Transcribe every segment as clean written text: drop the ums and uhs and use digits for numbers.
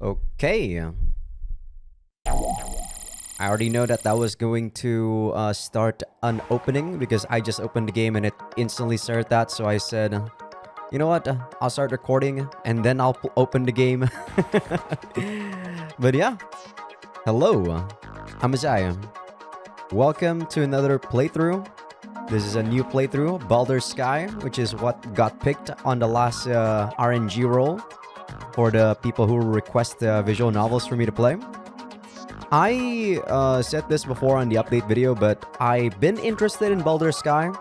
Okay. I already know that was going to start an opening because I just opened the game and it instantly started that. So I said, you know what? I'll start recording and then I'll open the game. But yeah, hello. I'm Azai. Welcome to another playthrough. This is a new playthrough, Baldr Sky, which is what got picked on the last RNG roll for the people who request visual novels for me to play. I said this before on the update video, but I've been interested in Baldr Sky.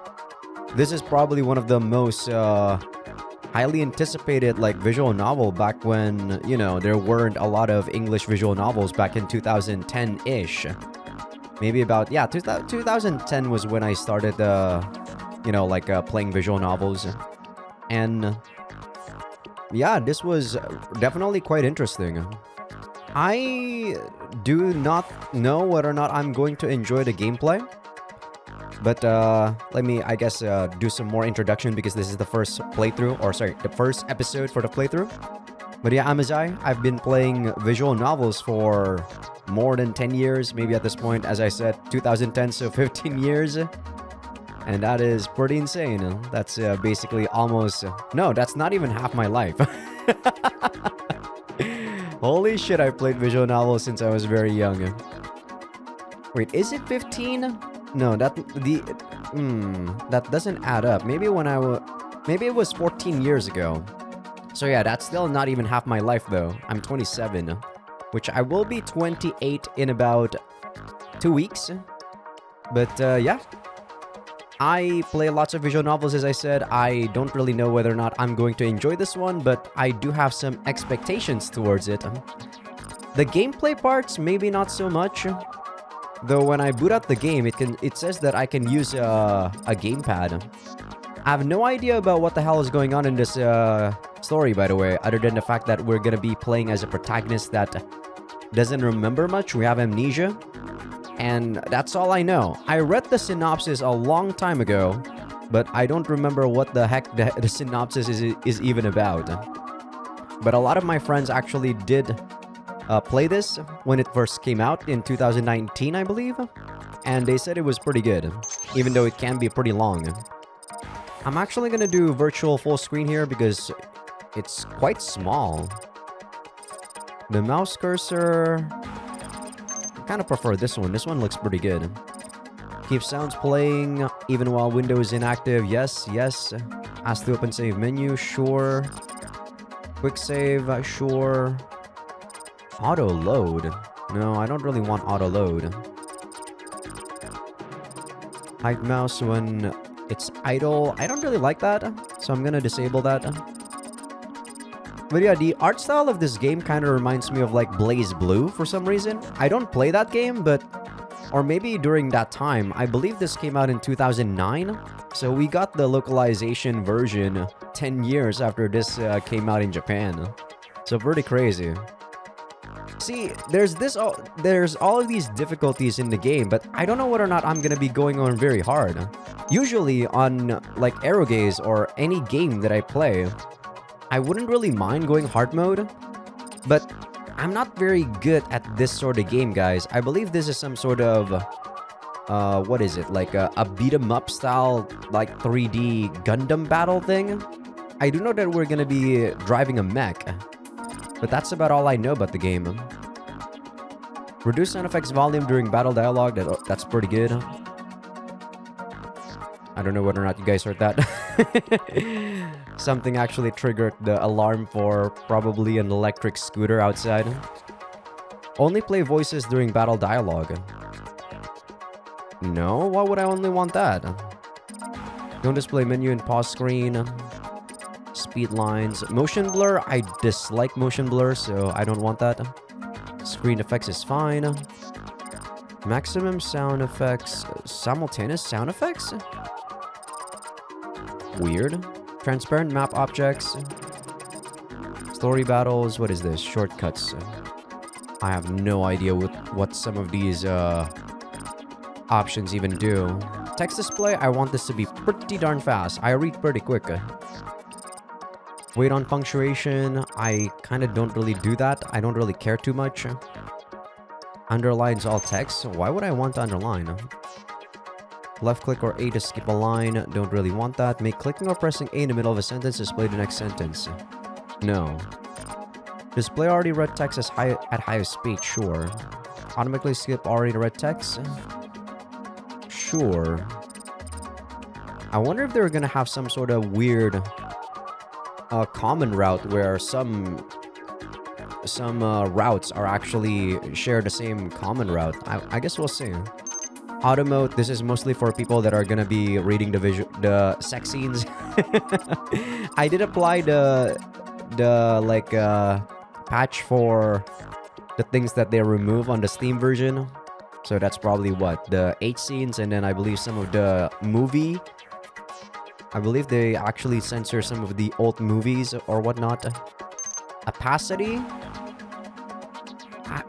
This is probably one of the most highly anticipated visual novel back when, there weren't a lot of English visual novels back in 2010-ish. Maybe about, 2010 was when I started, playing visual novels. And, this was definitely quite interesting. I do not know whether or not I'm going to enjoy the gameplay. But let me, do some more introduction because this is the first playthrough, the first episode for the playthrough. But yeah, I'm Azai. I've been playing visual novels for more than 10 years, maybe at this point, as I said, 2010, so 15 years. And that is pretty insane. That's basically almost... No, that's not even half my life. Holy shit, I played visual novels since I was very young. Wait, is it 15? No, that doesn't add up. Maybe maybe it was 14 years ago. So yeah, that's still not even half my life though. I'm 27, which I will be 28 in about 2 weeks. But yeah, I play lots of visual novels, as I said. I don't really know whether or not I'm going to enjoy this one, but I do have some expectations towards it. The gameplay parts, maybe not so much. Though when I boot out the game, it says that I can use a gamepad. I have no idea about what the hell is going on in this story, by the way, other than the fact that we're going to be playing as a protagonist that doesn't remember much. We have amnesia. And that's all I know. I read the synopsis a long time ago, but I don't remember what the heck the synopsis is even about. But a lot of my friends actually did play this when it first came out in 2019, I believe. And they said it was pretty good, even though it can be pretty long. I'm actually going to do virtual full screen here because it's quite small. The mouse cursor... I kind of prefer this one. This one looks pretty good. Keep sounds playing even while window is inactive. Yes, yes. Ask to open save menu. Sure. Quick save. Sure. Auto load. No, I don't really want auto load. Hide mouse when it's idle. I don't really like that, so I'm gonna disable that. But yeah, the art style of this game kind of reminds me of Blaze Blue for some reason. I don't play that game, but... Or maybe during that time. I believe this came out in 2009. So we got the localization version 10 years after this came out in Japan. So pretty crazy. See, there's all of these difficulties in the game, but I don't know whether or not I'm gonna be going on very hard. Usually on Aerogaze or any game that I play, I wouldn't really mind going hard mode, but I'm not very good at this sort of game, guys. I believe this is some sort of, what is it? A beat-em-up style, 3D Gundam battle thing? I do know that we're gonna be driving a mech, but that's about all I know about the game. Reduce sound effects volume during battle dialogue, that's pretty good. I don't know whether or not you guys heard that. Something actually triggered the alarm for probably an electric scooter outside. Only play voices during battle dialogue. No, why would I only want that? Don't display menu and pause screen. Speed lines. Motion blur, I dislike motion blur, so I don't want that. Screen effects is fine. Maximum sound effects. Simultaneous sound effects? Weird. Transparent map objects. Story battles. What is this? Shortcuts. I have no idea what some of these options even do. Text display. I want this to be pretty darn fast. I read pretty quick. Wait on punctuation. I kind of don't really do that. I don't really care too much. Underlines all text. Why would I want to underline? Left click or A to skip a line. Don't really want that. Make clicking or pressing A in the middle of a sentence display the next sentence. No. Display already read text at highest speed. Sure. Automatically skip already read text. Sure. I wonder if they're gonna have some sort of weird common route where some routes are actually share the same common route. I guess we'll see. Auto mode, this is mostly for people that are gonna be reading the sex scenes. I did apply the patch for the things that they remove on the Steam version. So that's probably what, the 8 scenes, and then I believe some of the movie. I believe they actually censor some of the old movies or whatnot. Opacity?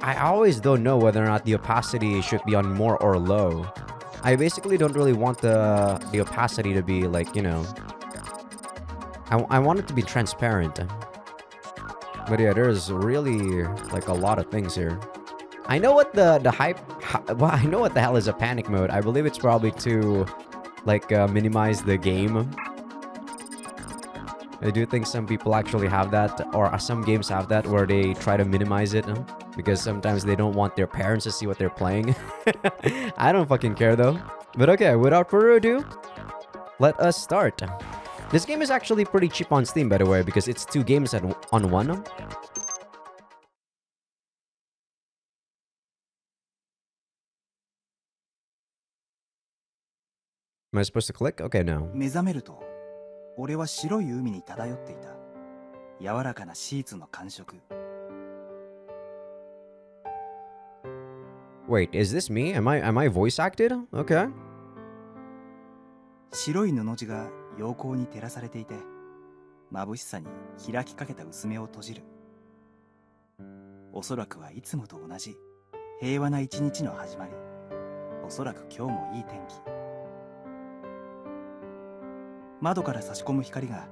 I always don't know whether or not the opacity should be on more or low. I basically don't really want the opacity to be like, you know... I want it to be transparent. But yeah, there's really like a lot of things here. I know what well, I know what the hell is a panic mode. I believe it's probably to like minimize the game. I do think some people actually have that, or some games have that, where they try to minimize it because sometimes they don't want their parents to see what they're playing. I don't fucking care though. But okay, without further ado, let us start. This game is actually pretty cheap on Steam, by the way, because it's 2 games on one. Am I supposed to click? Okay, no. 目覚めると、俺は白い海に漂っていた。柔らかなシーツの感触。Wait, is this me? Am I voice acted? Okay. 白い布地が陽光に照らされていて、眩しさに開きかけた薄目を閉じる。おそらくはいつもと同じ平和な一日の始まり。おそらく今日もいい天気。窓から差し込む光が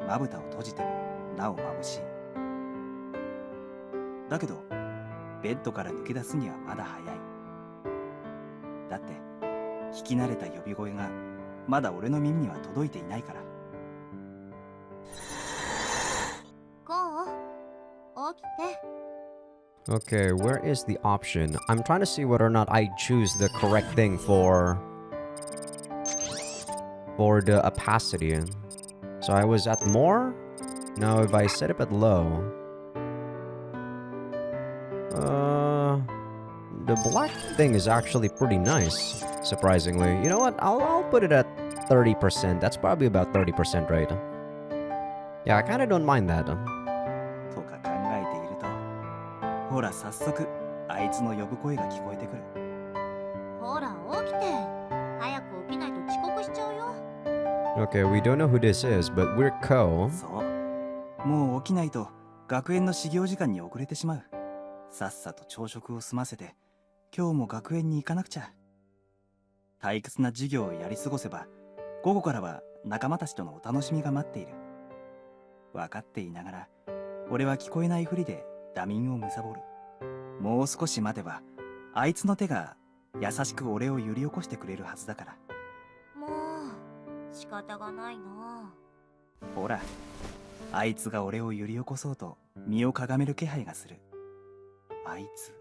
まぶたを閉じてもなお眩しい。だけどベッドから抜け出すにはまだ早い。だって聞き慣れた呼び声がまだ俺の耳には届いていないから。こう起きて。 Okay, where is the option? I'm trying to see whether or not I choose the correct thing for the opacity. So I was at more? Now if I set it at low... the black thing is actually pretty nice, surprisingly. You know what? I'll put it at 30%. That's probably about 30%, right? Yeah, I kind of don't mind that. とか考えていると、ほら早速あいつの呼ぶ声が聞こえてくる。ほら起きて。早く起きないと遅刻しちゃうよ。 Okay, we don't know who this is, but we're Co. そう。もう起きないと学園の始業時間に遅れてしまう。さっさと朝食を済ませて、今日も学園に行かなくちゃ。退屈な授業をやり過ごせば、午後からは仲間たちとのお楽しみが待っている。分かっていながら、俺は聞こえないふりで打眠を貪る。もう少し待てば、あいつの手が優しく俺を揺り起こしてくれるはずだから。もう仕方がないな。ほら、あいつが俺を揺り起こそうと身をかがめる気配がする。あいつ、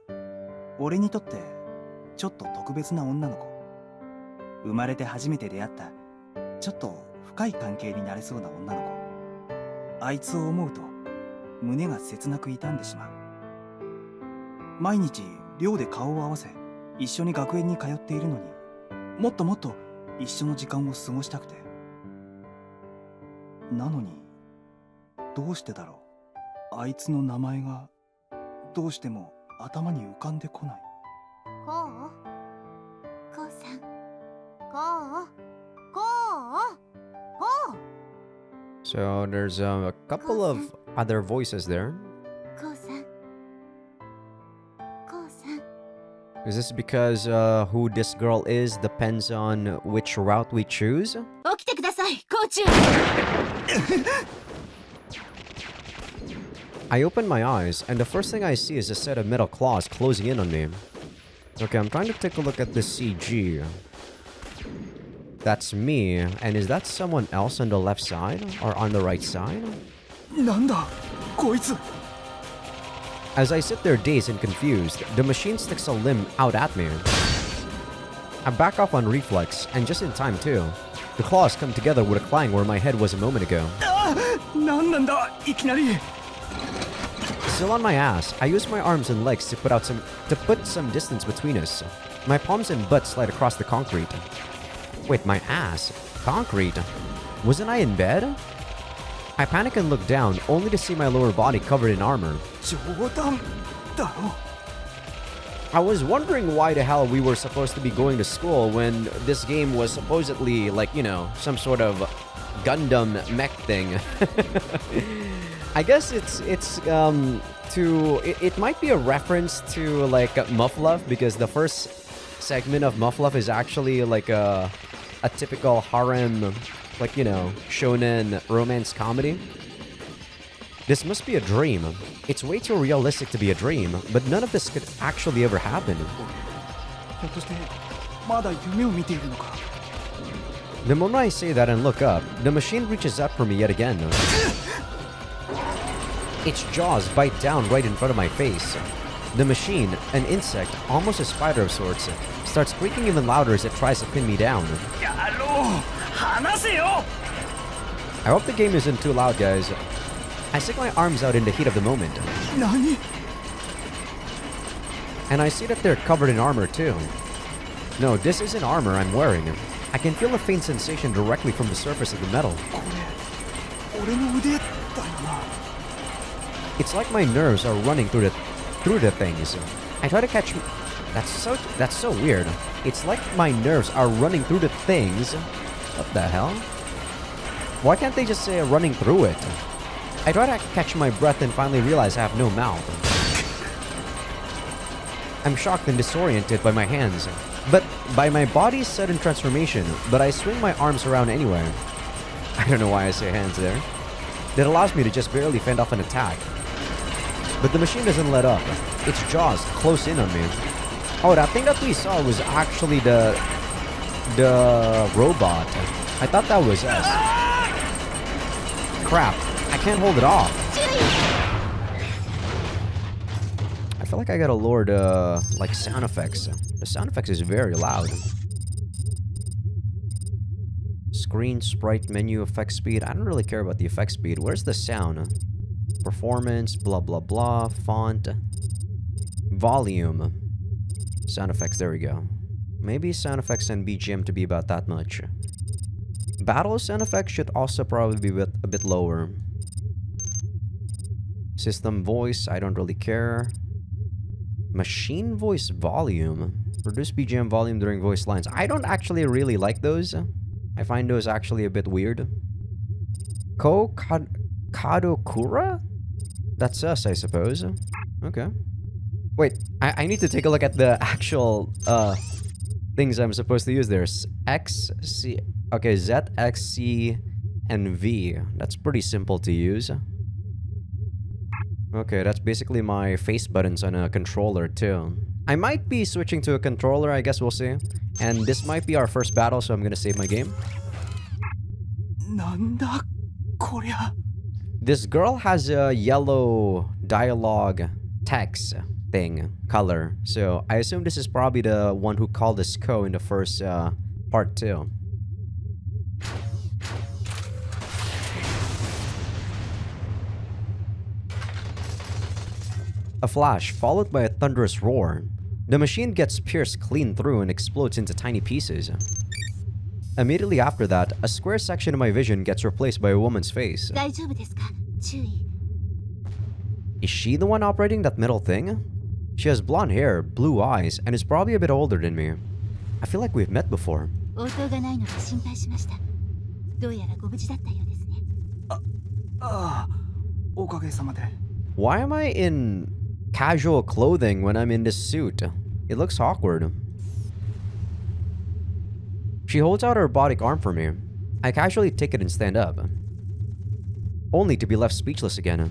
俺にとってちょっと特別な女の子。生まれて初めて出会ったちょっと深い関係になれそうな女の子。あいつを思うと胸が切なく痛んでしまう。毎日寮で顔を合わせ一緒に学園に通っているのに、もっともっと一緒の時間を過ごしたくて。なのにどうしてだろう。あいつの名前がどうしても頭に浮かんでこない。こうさん。こう。 So there's a couple of other voices there. こうさん。こうさん。 Is this because who this girl is depends on which route we choose? 起きてください、コーチュ I open my eyes, and the first thing I see is a set of metal claws closing in on me. Okay, I'm trying to take a look at this CG. That's me, and is that someone else on the left side? Or on the right side? なんだこいつ As I sit there dazed and confused, the machine sticks a limb out at me. I back off on reflex, and just in time too. The claws come together with a clang where my head was a moment ago. なんなんだいきなり Still on my ass, I use my arms and legs to put some distance between us. My palms and butt slide across the concrete. Wait, my ass? Concrete? Wasn't I in bed? I panic and look down, only to see my lower body covered in armor. 冗談だろ I was wondering why the hell we were supposed to be going to school when this game was supposedly like, you know, some sort of Gundam mech thing. I guess it might be a reference to like Muffluff, because the first segment of Muffluff is actually like a typical harem, like, you know, shonen romance comedy. This must be a dream. It's way too realistic to be a dream, but none of this could actually ever happen. ひょっとしてまだ夢を見ているのか The moment I say that and look up, the machine reaches up for me yet again. Its jaws bite down right in front of my face. The machine, an insect, almost a spider of sorts, starts squeaking even louder as it tries to pin me down. やろう離せよ I hope the game isn't too loud, guys. I stick my arms out in the heat of the moment, 何 and I see that they're covered in armor too. No, this isn't armor I'm wearing. I can feel a faint sensation directly from the surface of the metal. これ俺の腕だよな It's like my nerves are running through the things. I try to catch. That's so weird. It's like my nerves are running through the things. What the hell? Why can't they just say running through it? I try to catch my breath and finally realize I have no mouth. I'm shocked and disoriented by my hands, but by my body's sudden transformation, but I swing my arms around anyway. I don't know why I say hands there. That allows me to just barely fend off an attack. But the machine doesn't let up. Its jaws close in on me. Oh, that thing that we saw was actually the robot. I thought that was us. Crap, I can't hold it off. I feel like I gotta lower the like sound effects. The sound effects is very loud. Screen, sprite, menu, effect speed. I don't really care about the effect speed. Where's the sound? Performance, blah blah blah, font, volume, sound effects, there we go. Maybe sound effects and BGM to be about that much. Battle sound effects should also probably be a bit lower. System voice, I don't really care. Machine voice volume. Reduce BGM volume during voice lines. I don't actually really like those. I find those actually a bit weird. Kadokura? That's us, I suppose. Okay. Wait, I need to take a look at the actual things I'm supposed to use there. X, C, okay, Z, X, C, and V. That's pretty simple to use. Okay, that's basically my face buttons on a controller too. I might be switching to a controller, I guess we'll see. And this might be our first battle, so I'm gonna save my game. なんだこりゃ This girl has a yellow dialogue text thing, color. So I assume this is probably the one who called us Ko in the first part too. A flash, followed by a thunderous roar. The machine gets pierced clean through and explodes into tiny pieces. Immediately after that, a square section of my vision gets replaced by a woman's face. 大丈夫ですか注意 Is she the one operating that metal thing? She has blonde hair, blue eyes, and is probably a bit older than me. I feel like we've met before. 応答がないので心配しましたどうやらご無事だったようですねああおかげさまで Why am I in casual clothing when I'm in this suit? It looks awkward. She holds out her robotic arm for me. I casually take it and stand up, only to be left speechless again.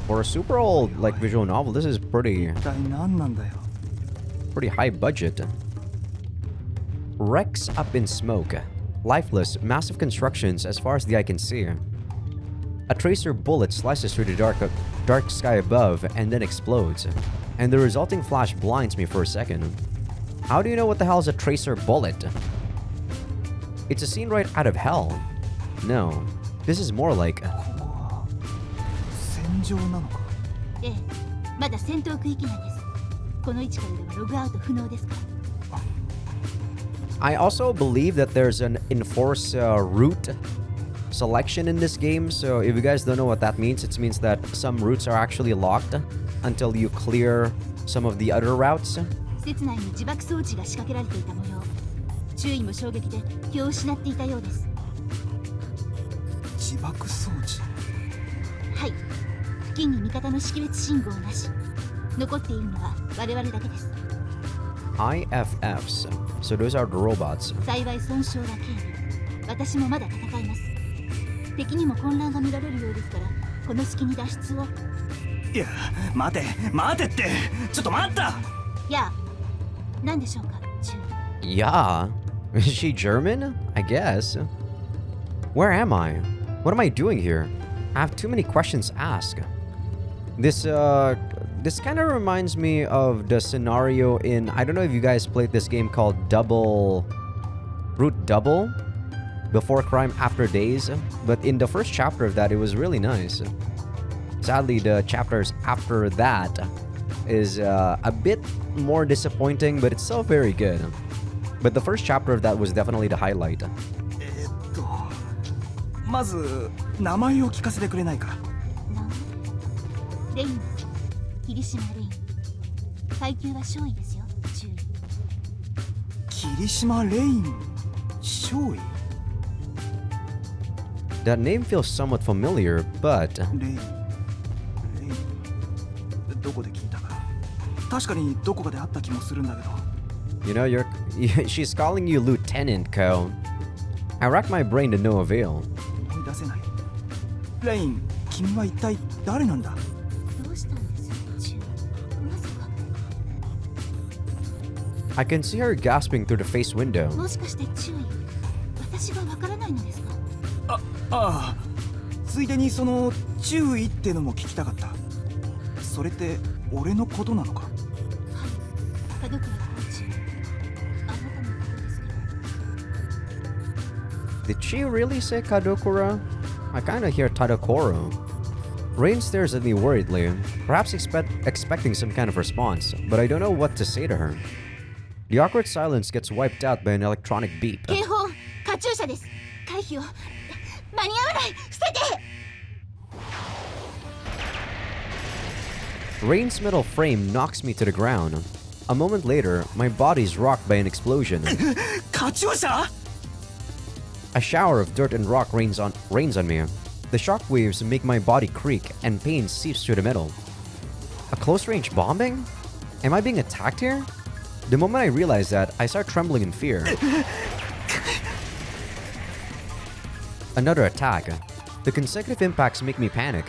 For a super old, like, visual novel, this is pretty 一体何なんだよ。 high budget. Wrecks up in smoke. Lifeless, massive constructions as far as the eye can see. A tracer bullet slices through the dark sky above and then explodes. And the resulting flash blinds me for a second. How do you know what the hell is a tracer bullet? It's a scene right out of hell. No, this is more like... ここは戦場なのか。ええ、まだ戦闘区域内です。この位置からではログアウト不能ですから。I also believe that there's an enforce route selection in this game, so if you guys don't know what that means, it means that some routes are actually locked until you clear some of the other routes. 施設内に自爆装置が仕掛けられていた模様。周囲も衝撃で気を失っていたようです。自爆装置。はい。付近に味方の識別信号なし。残っているのは我々だけです。IFFs. So those are the robots. 幸い損傷は軽微。私もまだ戦います。敵にも混乱が見られるようですから、この隙に脱出を。いや、待てって、ちょっと待った。いや、何でしょうか、中。Yeah. Is she German? I guess. Where am I? What am I doing here? I have too many questions to ask. This kind of reminds me of the scenario in... I don't know if you guys played this game called Root Double? Before Crime After Days. But in the first chapter of that, it was really nice. Sadly, the chapters after that is a bit more disappointing, but it's still very good. But the first chapter of that was definitely the highlight. まず名前を聞かせてくれないか。レインです。霧島レイン。階級は少尉ですよ。注意。霧島レイン、少尉。That name feels somewhat familiar, but... レイン。どこで聞いたか。確かにどこかで会った気もするんだけど。You know, she's calling you Lieutenant, Ko. I racked my brain to no avail. 思い出せない。レイン、君は一体誰なんだ。どうしたんです、中。まさか。I can see her gasping through the face window. もしかして注意。私がわからないのですか。ああ、ついでにその注意ってのも聞きたかった。それって俺のことなのか。はい。田所コーチ。あなたのことですけど。 Did she really say Kadokura? I kinda hear Tadokoro. Rain stares at me worriedly, perhaps expecting some kind of response, but I don't know what to say to her. The awkward silence gets wiped out by an electronic beep. 警報、カチューシャです。回避を。間に合わない。捨てて。Rain's metal frame knocks me to the ground. A moment later, my body's rocked by an explosion. カチューシャ？ A shower of dirt and rock rains on me. The shockwaves make my body creak, and pain seeps through the metal. A close-range bombing? Am I being attacked here? The moment I realize that, I start trembling in fear. Another attack. The consecutive impacts make me panic.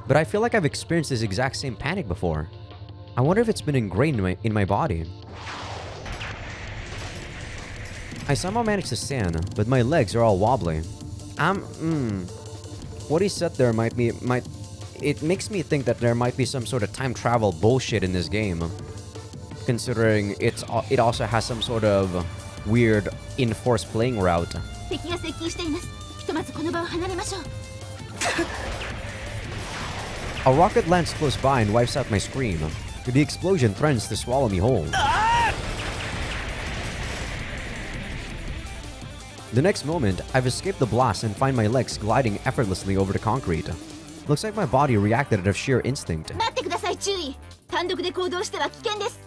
But I feel like I've experienced this exact same panic before. I wonder if it's been ingrained in my body. I somehow managed to stand, but my legs are all wobbly. What he said there it makes me think that there might be some sort of time travel bullshit in this game. Considering it also has some sort of weird enforced playing route. 敵が接近しています。ひとまずこの場を離れましょう。A rocket lands close by and wipes out my scream. The explosion threatens to swallow me whole. The next moment, I've escaped the blast and find my legs gliding effortlessly over the concrete. Looks like my body reacted out of sheer instinct. 待ってください、注意。単独で行動しては危険です。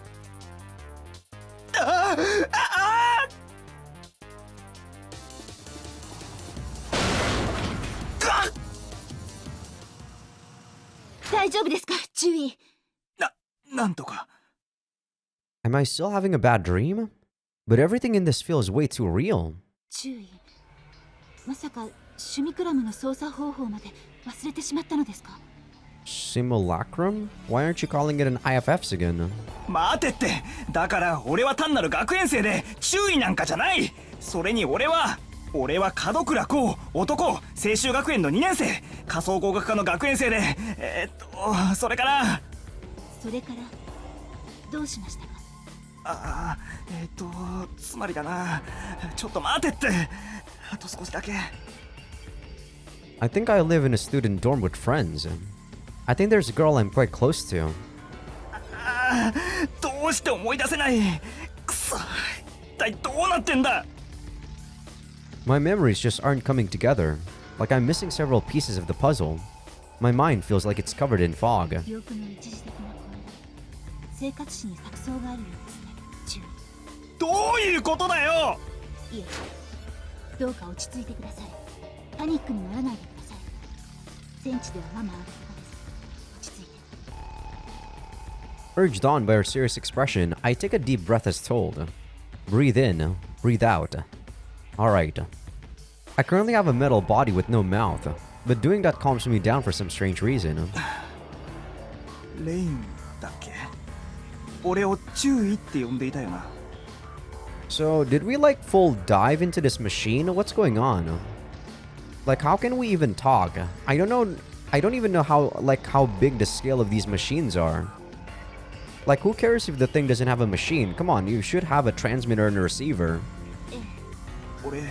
大丈夫ですか、注意。なんとか。Am I still having a bad dream? But everything in this feels way too real. 注意。まさかシュミクラムの操作方法まで忘れてしまったのですか。Simulacrum? Why aren't you calling it an IFFs again? 待てって。だから俺は単なる学園生で注意なんかじゃない。それに俺は門倉光男青州学園の2年生仮想工学科の学園生でそれからどうしましたか？つまりだな。ちょっと待てって。あと少しだけ。 I think I live in a student dorm with friends. I think there's a girl I'm quite close to. どうして思い出せない。くそ、一体どうなってんだ。 My memories just aren't coming together. Like I'm missing several pieces of the puzzle. My mind feels like it's covered in fog. 記憶の一時的な混乱。生活史に錯綜があるようですね。注意。どういうことだよ。いえ、どうか落ち着いてください。パニックにならないでください。戦地ではママあることです。落ち着いて。 Urged on by her serious expression, I take a deep breath as told. Breathe in, breathe out. Alright. I currently have a metal body with no mouth, but doing that calms me down for some strange reason. レインだっけ。俺を注意って呼んでいたよな。 So, did we like full dive into this machine? What's going on? Like, how can we even talk? I don't even know how big the scale of these machines are. Like, who cares if the thing doesn't have a machine? Come on, you should have a transmitter and a receiver. 俺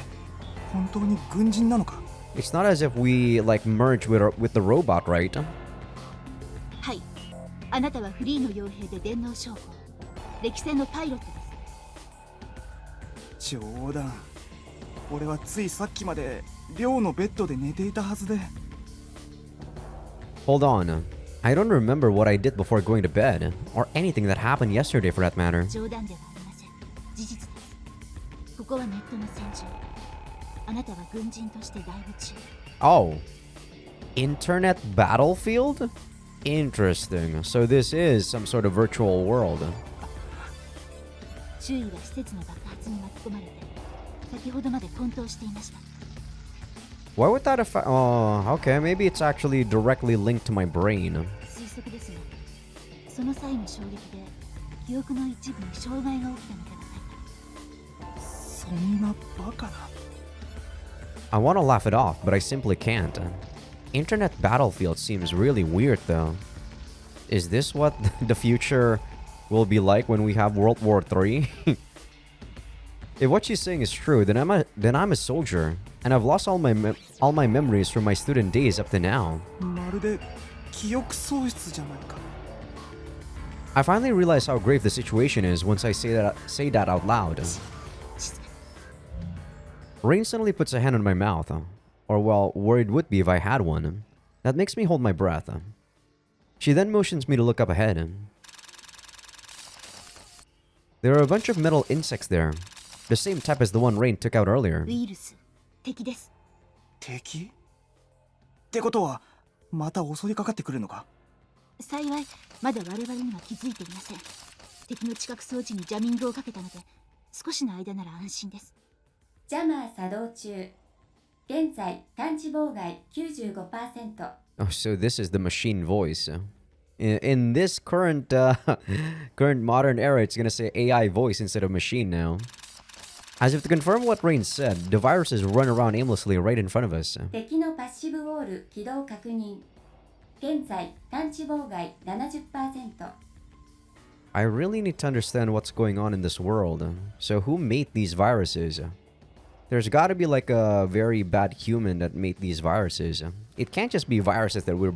本当に軍人なのか。 It's not as if we, like, merge with the robot, right? はい。あなたはフリーの傭兵で電脳将校。歴戦のパイロットです。冗談。俺はついさっきまで寮のベッドで寝ていたはずで。 Hold on. I don't remember what I did before going to bed, or anything that happened yesterday for that matter. 冗談ではありません。事実です。ここはネットの戦場。あなたは軍人として大部中。 Oh. Internet battlefield? Interesting. So this is some sort of virtual world. 周囲は施設の爆発に巻き込まれて、先ほどまで混沌していました。 Why would that affect... Oh, okay. Maybe it's actually directly linked to my brain. 推測ですが、その際の衝撃で記憶の一部に障害が起きたのではないか。そんなバカな。 I want to laugh it off, but I simply can't. Internet battlefield seems really weird, though. Is this what the future will be like when we have World War III? If what she's saying is true, then I'm a soldier, and I've lost all my memories from my student days up to now. まるで記憶喪失じゃないか。 I finally realize how grave the situation is once I say that out loud. Rain suddenly puts a hand on my mouth, or well, where it would be if I had one. That makes me hold my breath. She then motions me to look up ahead. There are a bunch of metal insects there, the same type as the one Rain took out earlier. ウイルス、敵です。敵？ってことはまた襲いかかってくるのか？幸い、まだ我々には気づいていません。敵の知覚装置にジャミングをかけたので、少しの間なら安心です。ジャマー作動中。現在、探知妨害 95%。 Oh, so this is the machine voice. In this current modern era, it's gonna say AI voice instead of machine now. As if to confirm what Rain said, the viruses run around aimlessly right in front of us. 敵のパッシブウォール起動確認。現在、探知妨害 70%。 I really need to understand what's going on in this world. So who made these viruses? There's gotta be like a very bad human that made these viruses. It can't just be viruses that we're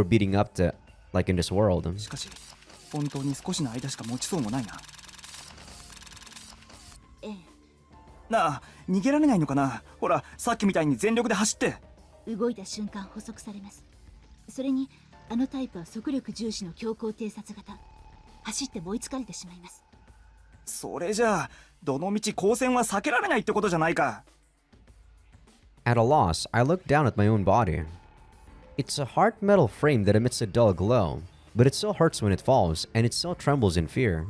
beating up to, like in this world. しかし本当に少しの間しか持ちそうもないな。ええ。なあ、逃げられないのかな。ほら、さっきみたいに全力で走って。動いた瞬間捕捉されます。それに、あのタイプは速力重視の強行偵察型。走っても追いつかれてしまいます。それじゃあ、どのみち光線は避けられないってことじゃないか。At a loss, I look down at my own body. It's a hard metal frame that emits a dull glow, but it still hurts when it falls, and it still trembles in fear.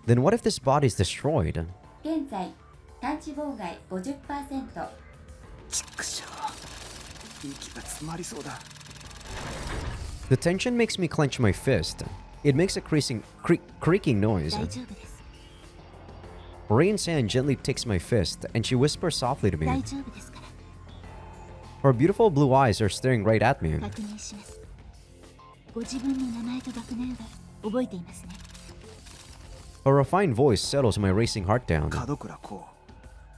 Then what if this body is destroyed? 現在、探知妨害 50%。 ちくしょう。息が詰まりそうだ。The tension makes me clench my fist. It makes a creaking noise. 大丈夫です Rain's hand gently takes my fist, and she whispers softly to 大 me. 丈夫ですから Her beautiful blue eyes are staring right at me. 確認しますご自分の名前と学年は覚えていますね Her refined voice settles my racing heart down. 門倉こ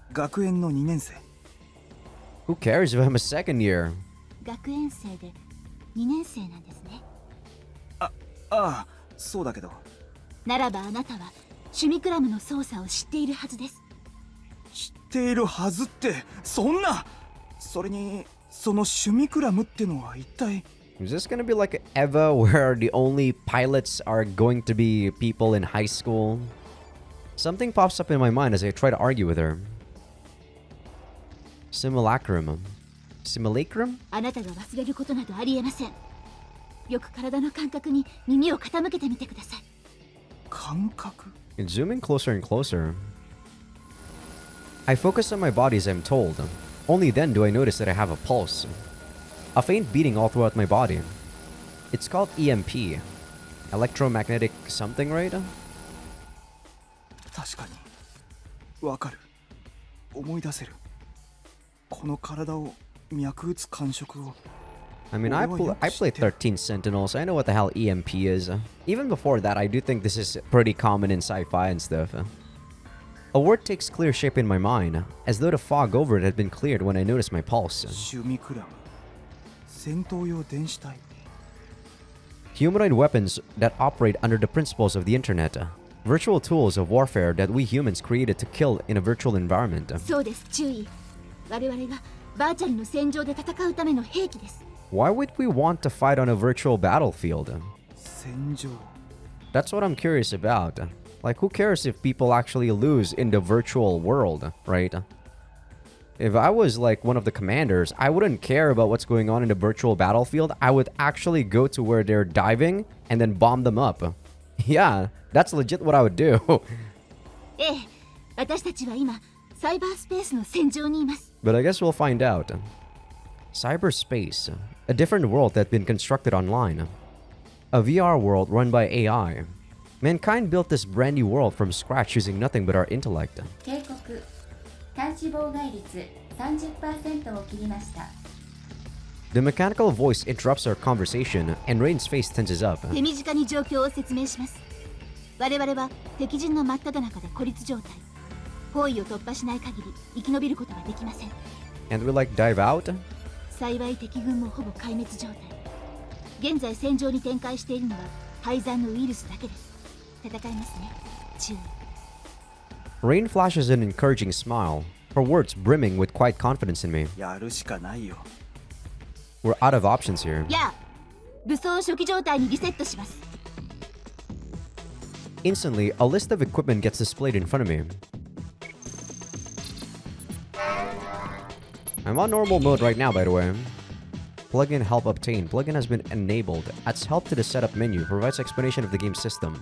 う学園の2年生 Who cares if I'm a second year? 学園生で2年生なんですねああそうだけどならばあなたは趣味クラブの操作を知っているはずです知っているはずってそんなそれにその趣味クラブってのは一体 Is this gonna be like Eva, where the only pilots are going to be people in high school? Something pops up in my mind as I try to argue with her. Simulacrum. Simulacrum? あなたが忘れることなどありえませんよく体の感覚に耳を傾けてみてください感覚 It's zooming closer and closer. I focus on my body as I'm told. Only then do I notice that I have a pulse. A faint beating all throughout my body. It's called EMP. Electromagnetic something, right? 確かにわかる思い出せるこの体を脈打つ感触を I mean, I played 13 Sentinels. I know what the hell EMP is. Even before that, I do think this is pretty common in sci-fi and stuff. A word takes clear shape in my mind, as though the fog over it had been cleared when I noticed my pulse. 趣味クラブ戦闘用電子体 Humanoid weapons that operate under the principles of the internet. Virtual tools of warfare that we humans created to kill in a virtual environment. そうです注意我々がバーチャルの戦場で戦うための兵器です Why would we want to fight on a virtual battlefield? 戦場 That's what I'm curious about. Like, who cares if people actually lose in the virtual world, right? If I was like one of the commanders, I wouldn't care about what's going on in the virtual battlefield. I would actually go to where they're diving and then bomb them up. Yeah, that's legit what I would do. ええ私たちは今サイバースペースの戦場にいます But I guess we'll find out. Cyberspace, a different world that had been constructed online. A VR world run by AI. Mankind built this brand new world from scratch using nothing but our intellect. 警告探知妨害率 30% を切りました The mechanical voice interrupts our conversation, and Rain's face tenses up. 手短に状況を説明します我々は敵陣の真っ只中で孤立状態包囲を突破しない限り生き延びることはできません And we like dive out? 幸い敵軍もほぼ壊滅状態現在戦場に展開しているのは廃山のウイルスだけです戦いますね注意 Rain flashes an encouraging smile, her words brimming with quiet confidence in me. やるしかないよ We're out of options here. やあ武装初期状態にリセットします Instantly, a list of equipment gets displayed in front of me. I'm on normal mode right now, by the way. Plugin help obtained. Plugin has been enabled. Adds help to the setup menu. Provides explanation of the game system.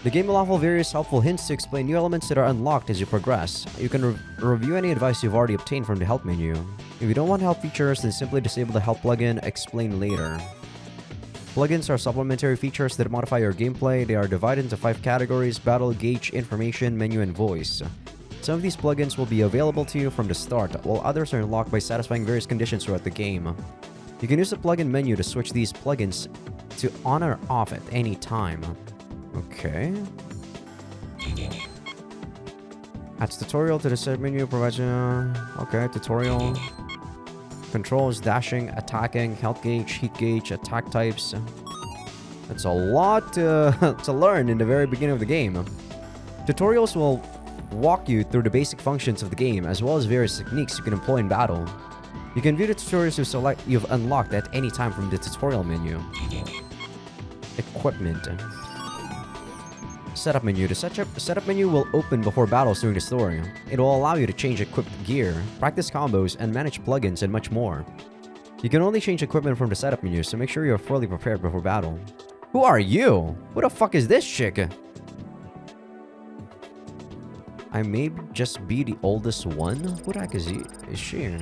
The game will offer various helpful hints to explain new elements that are unlocked as you progress. You can review any advice you've already obtained from the help menu. If you don't want help features, then simply disable the help plugin. Explain later. Plugins are supplementary features that modify your gameplay. They are divided into 5 categories: battle, gauge, information, menu, and voice. Some of these plugins will be available to you from the start, while others are unlocked by satisfying various conditions throughout the game. You can use the plugin menu to switch these plugins to on or off at any time. Okay. Adds tutorial to the set menu, provides okay, tutorial. Controls, dashing, attacking, health gauge, heat gauge, attack types. That's a lot to learn in the very beginning of the game. Tutorials will walk you through the basic functions of the game, as well as various techniques you can employ in battle. You can view the tutorials you've unlocked at any time from the tutorial menu. Equipment. Setup menu. The setup menu will open before battles during the story. It will allow you to change equipped gear, practice combos, and manage plugins and much more. You can only change equipment from the setup menu, so make sure you're fully prepared before battle. Who are you? Who the fuck is this chick? I may just be the oldest one? Who the heck is she?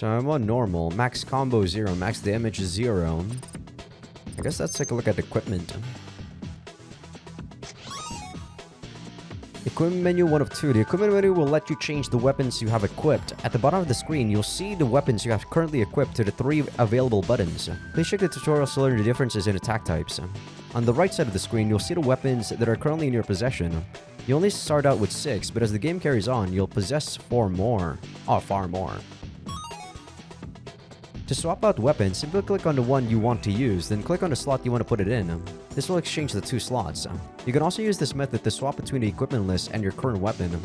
So I'm on normal. Max combo 0. Max damage 0. I guess let's take a look at equipment. Equipment menu 1 of 2. The equipment menu will let you change the weapons you have equipped. At the bottom of the screen, you'll see the weapons you have currently equipped to the 3 available buttons. Please check the tutorials to learn the differences in attack types. On the right side of the screen, you'll see the weapons that are currently in your possession. You only start out with 6, but as the game carries on, you'll possess 4 more. Oh, far more. To swap out weapons, simply click on the one you want to use, then click on the slot you want to put it in. This will exchange the 2 slots. You can also use this method to swap between the equipment list and your current weapon.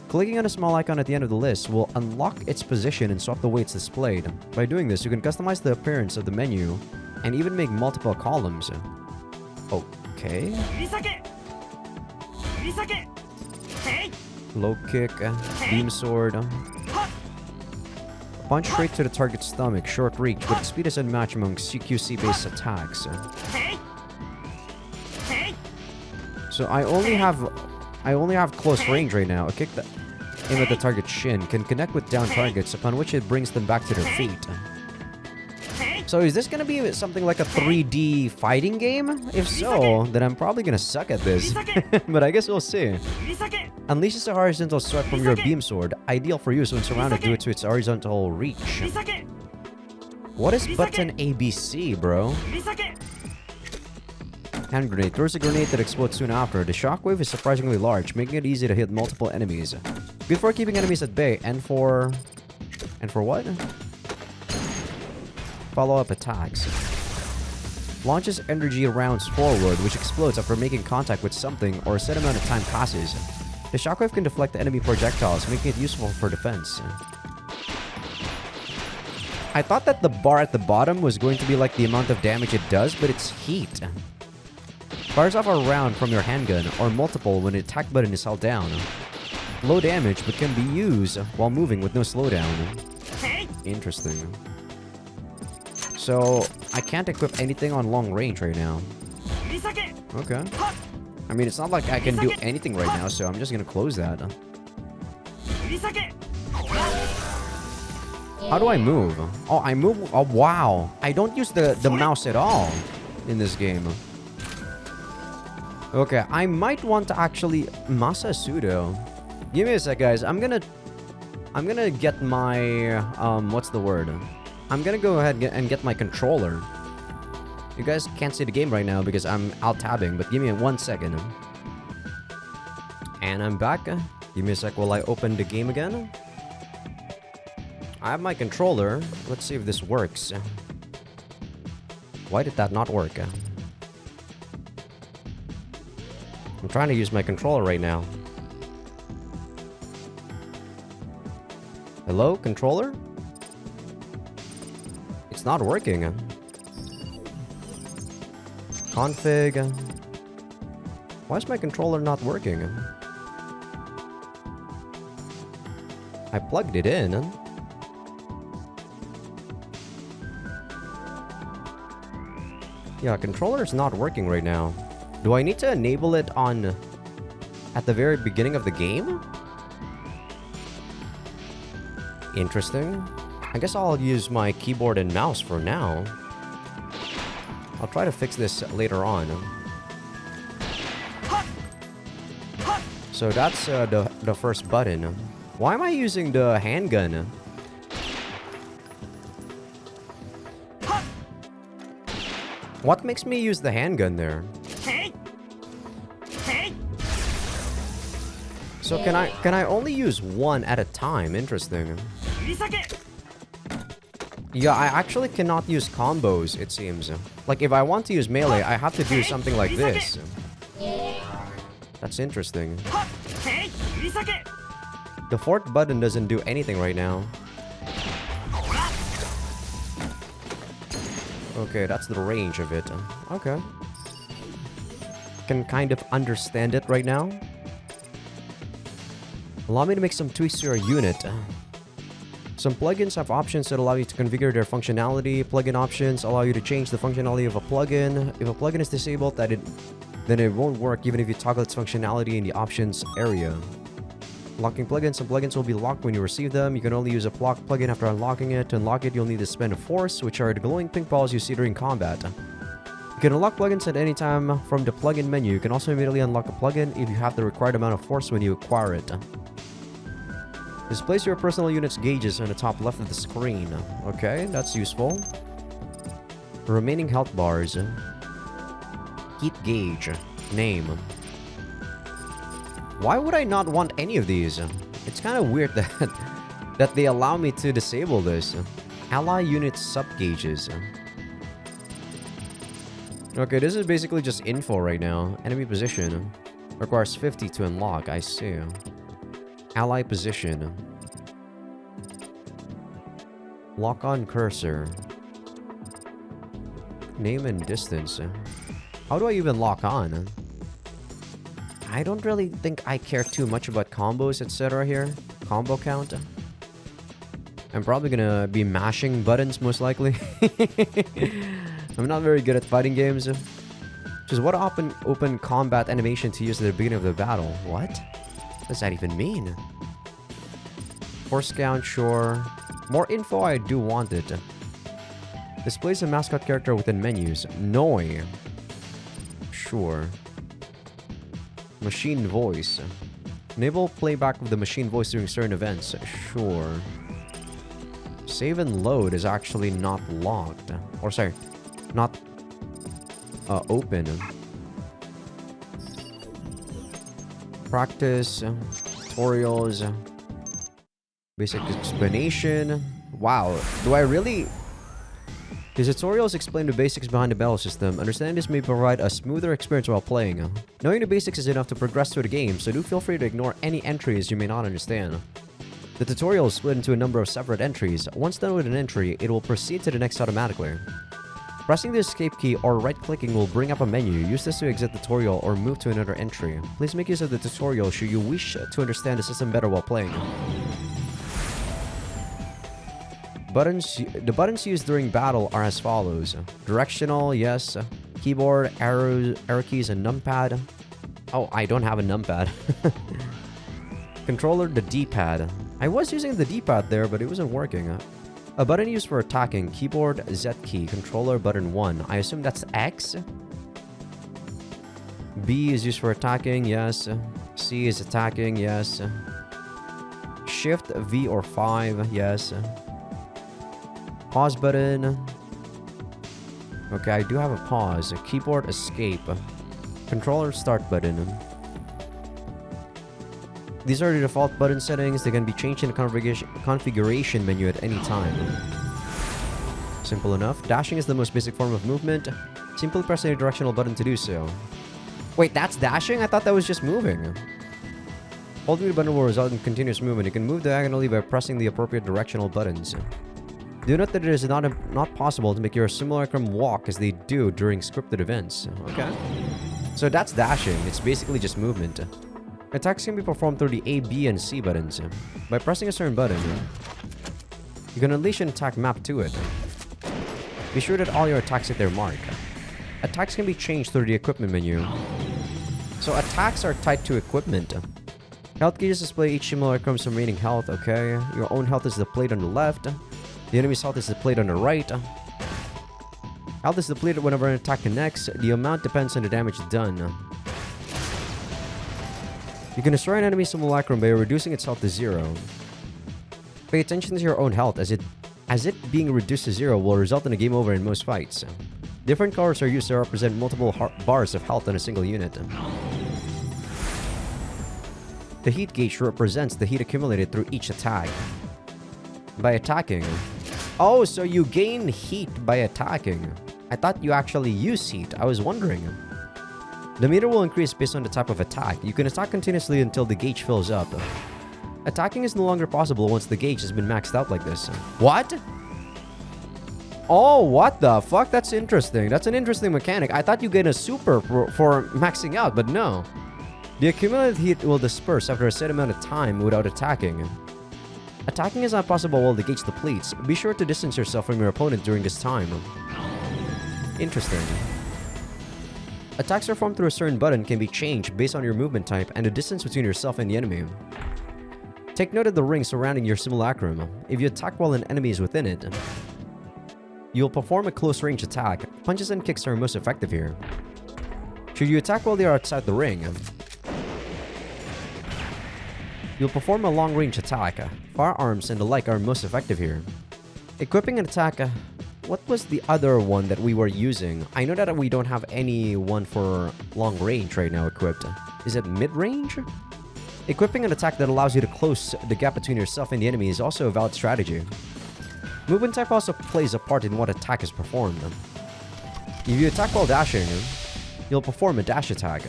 Clicking on a small icon at the end of the list will unlock its position and swap the way it's displayed. By doing this, you can customize the appearance of the menu and even make multiple columns. Okay. Low kick, beam sword. Punch straight to the target's stomach, short reach, but its speed is unmatched among CQC-based attacks. So I only have close range right now. A kick that aim at the target's shin can connect with down targets, upon which it brings them back to their feet. So is this gonna be something like a 3D fighting game? If so, then I'm probably gonna suck at this. But I guess we'll see. Unleashes a horizontal strike from your beam sword. Ideal for use when surrounded due to its horizontal reach. What is button ABC, bro? Hand grenade. Throws a grenade that explodes soon after. The shockwave is surprisingly large, making it easy to hit multiple enemies. Good for keeping enemies at bay, and for what? Follow-up attacks. Launches energy rounds forward, which explodes after making contact with something or a set amount of time passes. The shockwave can deflect enemy projectiles, making it useful for defense. I thought that the bar at the bottom was going to be like the amount of damage it does, but it's heat. Fires off a round from your handgun, or multiple when the attack button is held down. Low damage, but can be used while moving with no slowdown. Interesting. So, I can't equip anything on long range right now. Okay. I mean, it's not like I can do anything right now, so I'm just gonna close that. How do I move? Oh, I move... Oh, wow. I don't use the mouse at all in this game. Okay, I might want to actually... Masa Sudo. Give me a sec, guys. I'm gonna get my... what's the word? I'm gonna go ahead and get my controller. You guys can't see the game right now because I'm alt-tabbing, but give me 1 second. And I'm back. Give me a sec while I open the game again. I have my controller. Let's see if this works. Why did that not work? I'm trying to use my controller right now. Hello, controller? It's not working. Config. Why is my controller not working? I plugged it in. Yeah, controller is not working right now. Do I need to enable it on at the very beginning of the game? Interesting. I guess I'll use my keyboard and mouse for now. I'll try to fix this later on. So that's the first button. Why am I using the handgun? What makes me use the handgun there? So can I only use one at a time? Interesting. Yeah, I actually cannot use combos, it seems. Like, if I want to use melee, I have to do something like this. That's interesting. The fourth button doesn't do anything right now. Okay, that's the range of it. Okay. Can kind of understand it right now. Allow me to make some tweaks to your unit. Some plugins have options that allow you to configure their functionality. Plugin options allow you to change the functionality of a plugin. If a plugin is disabled, then it won't work even if you toggle its functionality in the options area. Locking plugins. Some plugins will be locked when you receive them. You can only use a lock plugin after unlocking it. To unlock it, you'll need to spend a force, which are the glowing pink balls you see during combat. You can unlock plugins at any time from the plugin menu. You can also immediately unlock a plugin if you have the required amount of force when you acquire it. Displays your personal unit's gauges on the top left of the screen. Okay, that's useful. Remaining health bars. Heat gauge. Name. Why would I not want any of these? It's kind of weird that they allow me to disable this. Ally unit sub gauges. Okay, this is basically just info right now. Enemy position. Requires 50 to unlock, I see. Ally position. Lock on cursor. Name and distance. How do I even lock on? I don't really think I care too much about combos, etc. here. Combo count. I'm probably gonna be mashing buttons, most likely. I'm not very good at fighting games. Which is what open combat animation to use at the beginning of the battle. What? What does that even mean? Force count, sure. More info, I do want it. Displays a mascot character within menus. Noi. Sure. Machine voice. Enable playback of the machine voice during certain events. Sure. Save and load is actually not locked. Or sorry, not open. Practice. Tutorials. Basic explanation. Wow. Do I really... These tutorials explain the basics behind the battle system. Understanding this may provide a smoother experience while playing. Knowing the basics is enough to progress through the game, so do feel free to ignore any entries you may not understand. The tutorial is split into a number of separate entries. Once done with an entry, it will proceed to the next automatically. Pressing the escape key or right-clicking will bring up a menu. Use this to exit the tutorial or move to another entry. Please make use of the tutorial should you wish to understand the system better while playing. The buttons used during battle are as follows. Directional, yes. Keyboard, arrows, arrow keys, and numpad. Oh, I don't have a numpad. Controller, the D-pad. I was using the D-pad there, but it wasn't working. A button used for attacking. Keyboard, Z key. Controller, button 1. I assume that's X? B is used for attacking, yes. C is attacking, yes. Shift, V or 5, yes. Pause button. Okay, I do have a pause. Keyboard escape. Controller start button. These are the default button settings. They can be changed in the configuration menu at any time. Simple enough. Dashing is the most basic form of movement. Simply press any directional button to do so. Wait, that's dashing? I thought that was just moving. Holding the button will result in continuous movement. You can move diagonally by pressing the appropriate directional buttons. Do note that it is not possible to make your simulacrum walk as they do during scripted events. Okay. So that's dashing. It's basically just movement. Attacks can be performed through the A, B, and C buttons. By pressing a certain button, you can unleash an attack map to it. Be sure that all your attacks hit their mark. Attacks can be changed through the equipment menu. So attacks are tied to equipment. Health gauges display each simulacrum's remaining health. Okay. Your own health is displayed on the left. The enemy's health is displayed on the right. Health is depleted whenever an attack connects. The amount depends on the damage done. You can destroy an enemy simulacrum by reducing its health to 0. Pay attention to your own health, as it being reduced to 0 will result in a game over in most fights. Different colors are used to represent multiple bars of health on a single unit. The heat gauge represents the heat accumulated through each attack. By attacking. Oh, so you gain heat by attacking. I thought you actually use heat. I was wondering. The meter will increase based on the type of attack. You can attack continuously until the gauge fills up. Attacking is no longer possible once the gauge has been maxed out like this. What? Oh, what the fuck? That's interesting. That's an interesting mechanic. I thought you get a super for maxing out, but no. The accumulated heat will disperse after a set amount of time without attacking. Attacking is not possible while the gauge depletes. Be sure to distance yourself from your opponent during this time. Interesting. Attacks performed through a certain button can be changed based on your movement type and the distance between yourself and the enemy. Take note of the ring surrounding your simulacrum. If you attack while an enemy is within it, you'll perform a close-range attack. Punches and kicks are most effective here. Should you attack while they are outside the ring, you'll perform a long-range attack. Firearms and the like are most effective here. Equipping an attack... what was the other one that we were using? I know that we don't have any one for long range right now equipped. Is it mid-range? Equipping an attack that allows you to close the gap between yourself and the enemy is also a valid strategy. Movement type also plays a part in what attack is performed. If you attack while dashing, you'll perform a dash attack.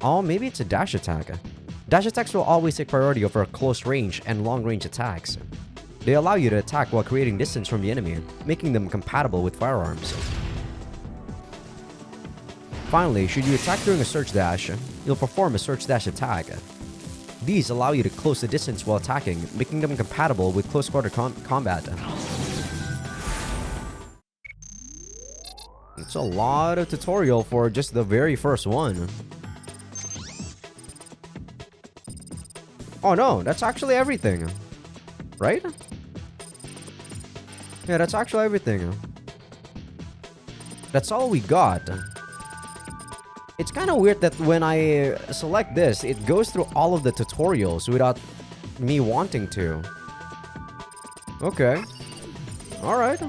Oh, maybe it's a dash attack. Dash attacks will always take priority over close range and long range attacks. They allow you to attack while creating distance from the enemy, making them compatible with firearms. Finally, should you attack during a search dash, you'll perform a search dash attack. These allow you to close the distance while attacking, making them compatible with close quarter combat. It's a lot of tutorial for just the very first one. Oh no, that's actually everything. Right? Yeah, that's actually everything. That's all we got. It's kind of weird that when I select this, it goes through all of the tutorials without me wanting to. Okay. Alright.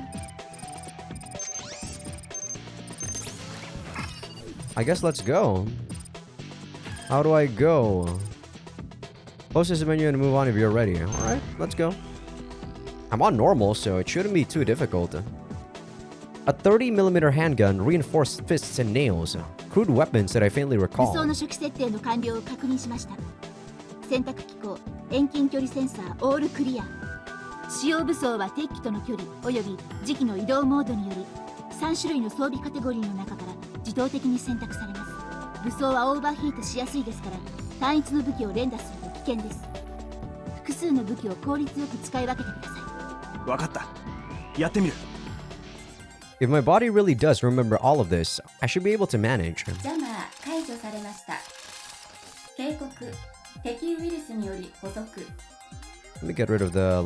I guess let's go. How do I go? Post this menu and move on if you're ready. Alright, let's go. I'm on normal, so it shouldn't be too difficult. A 30mm handgun, reinforced fists and nails. Crude weapons that I faintly 武 recall. 装の初期設定の完了を確認しました。選択機構遠近距離センサーオールクリア。使用武装は敵機との距離および時期の移動モードにより3種類の装備カテゴリーの中から自動的に選択されます。武装はオーバーヒートしやすいですから単一の武器を連打すると危険です。複数の武器を効率よく使い分けてください。わかった。やってみる。 If my body really does remember all of this, I should be able to manage. ジャマー解除されました。警告、敵ウイルスにより補足。 Let me get rid of the,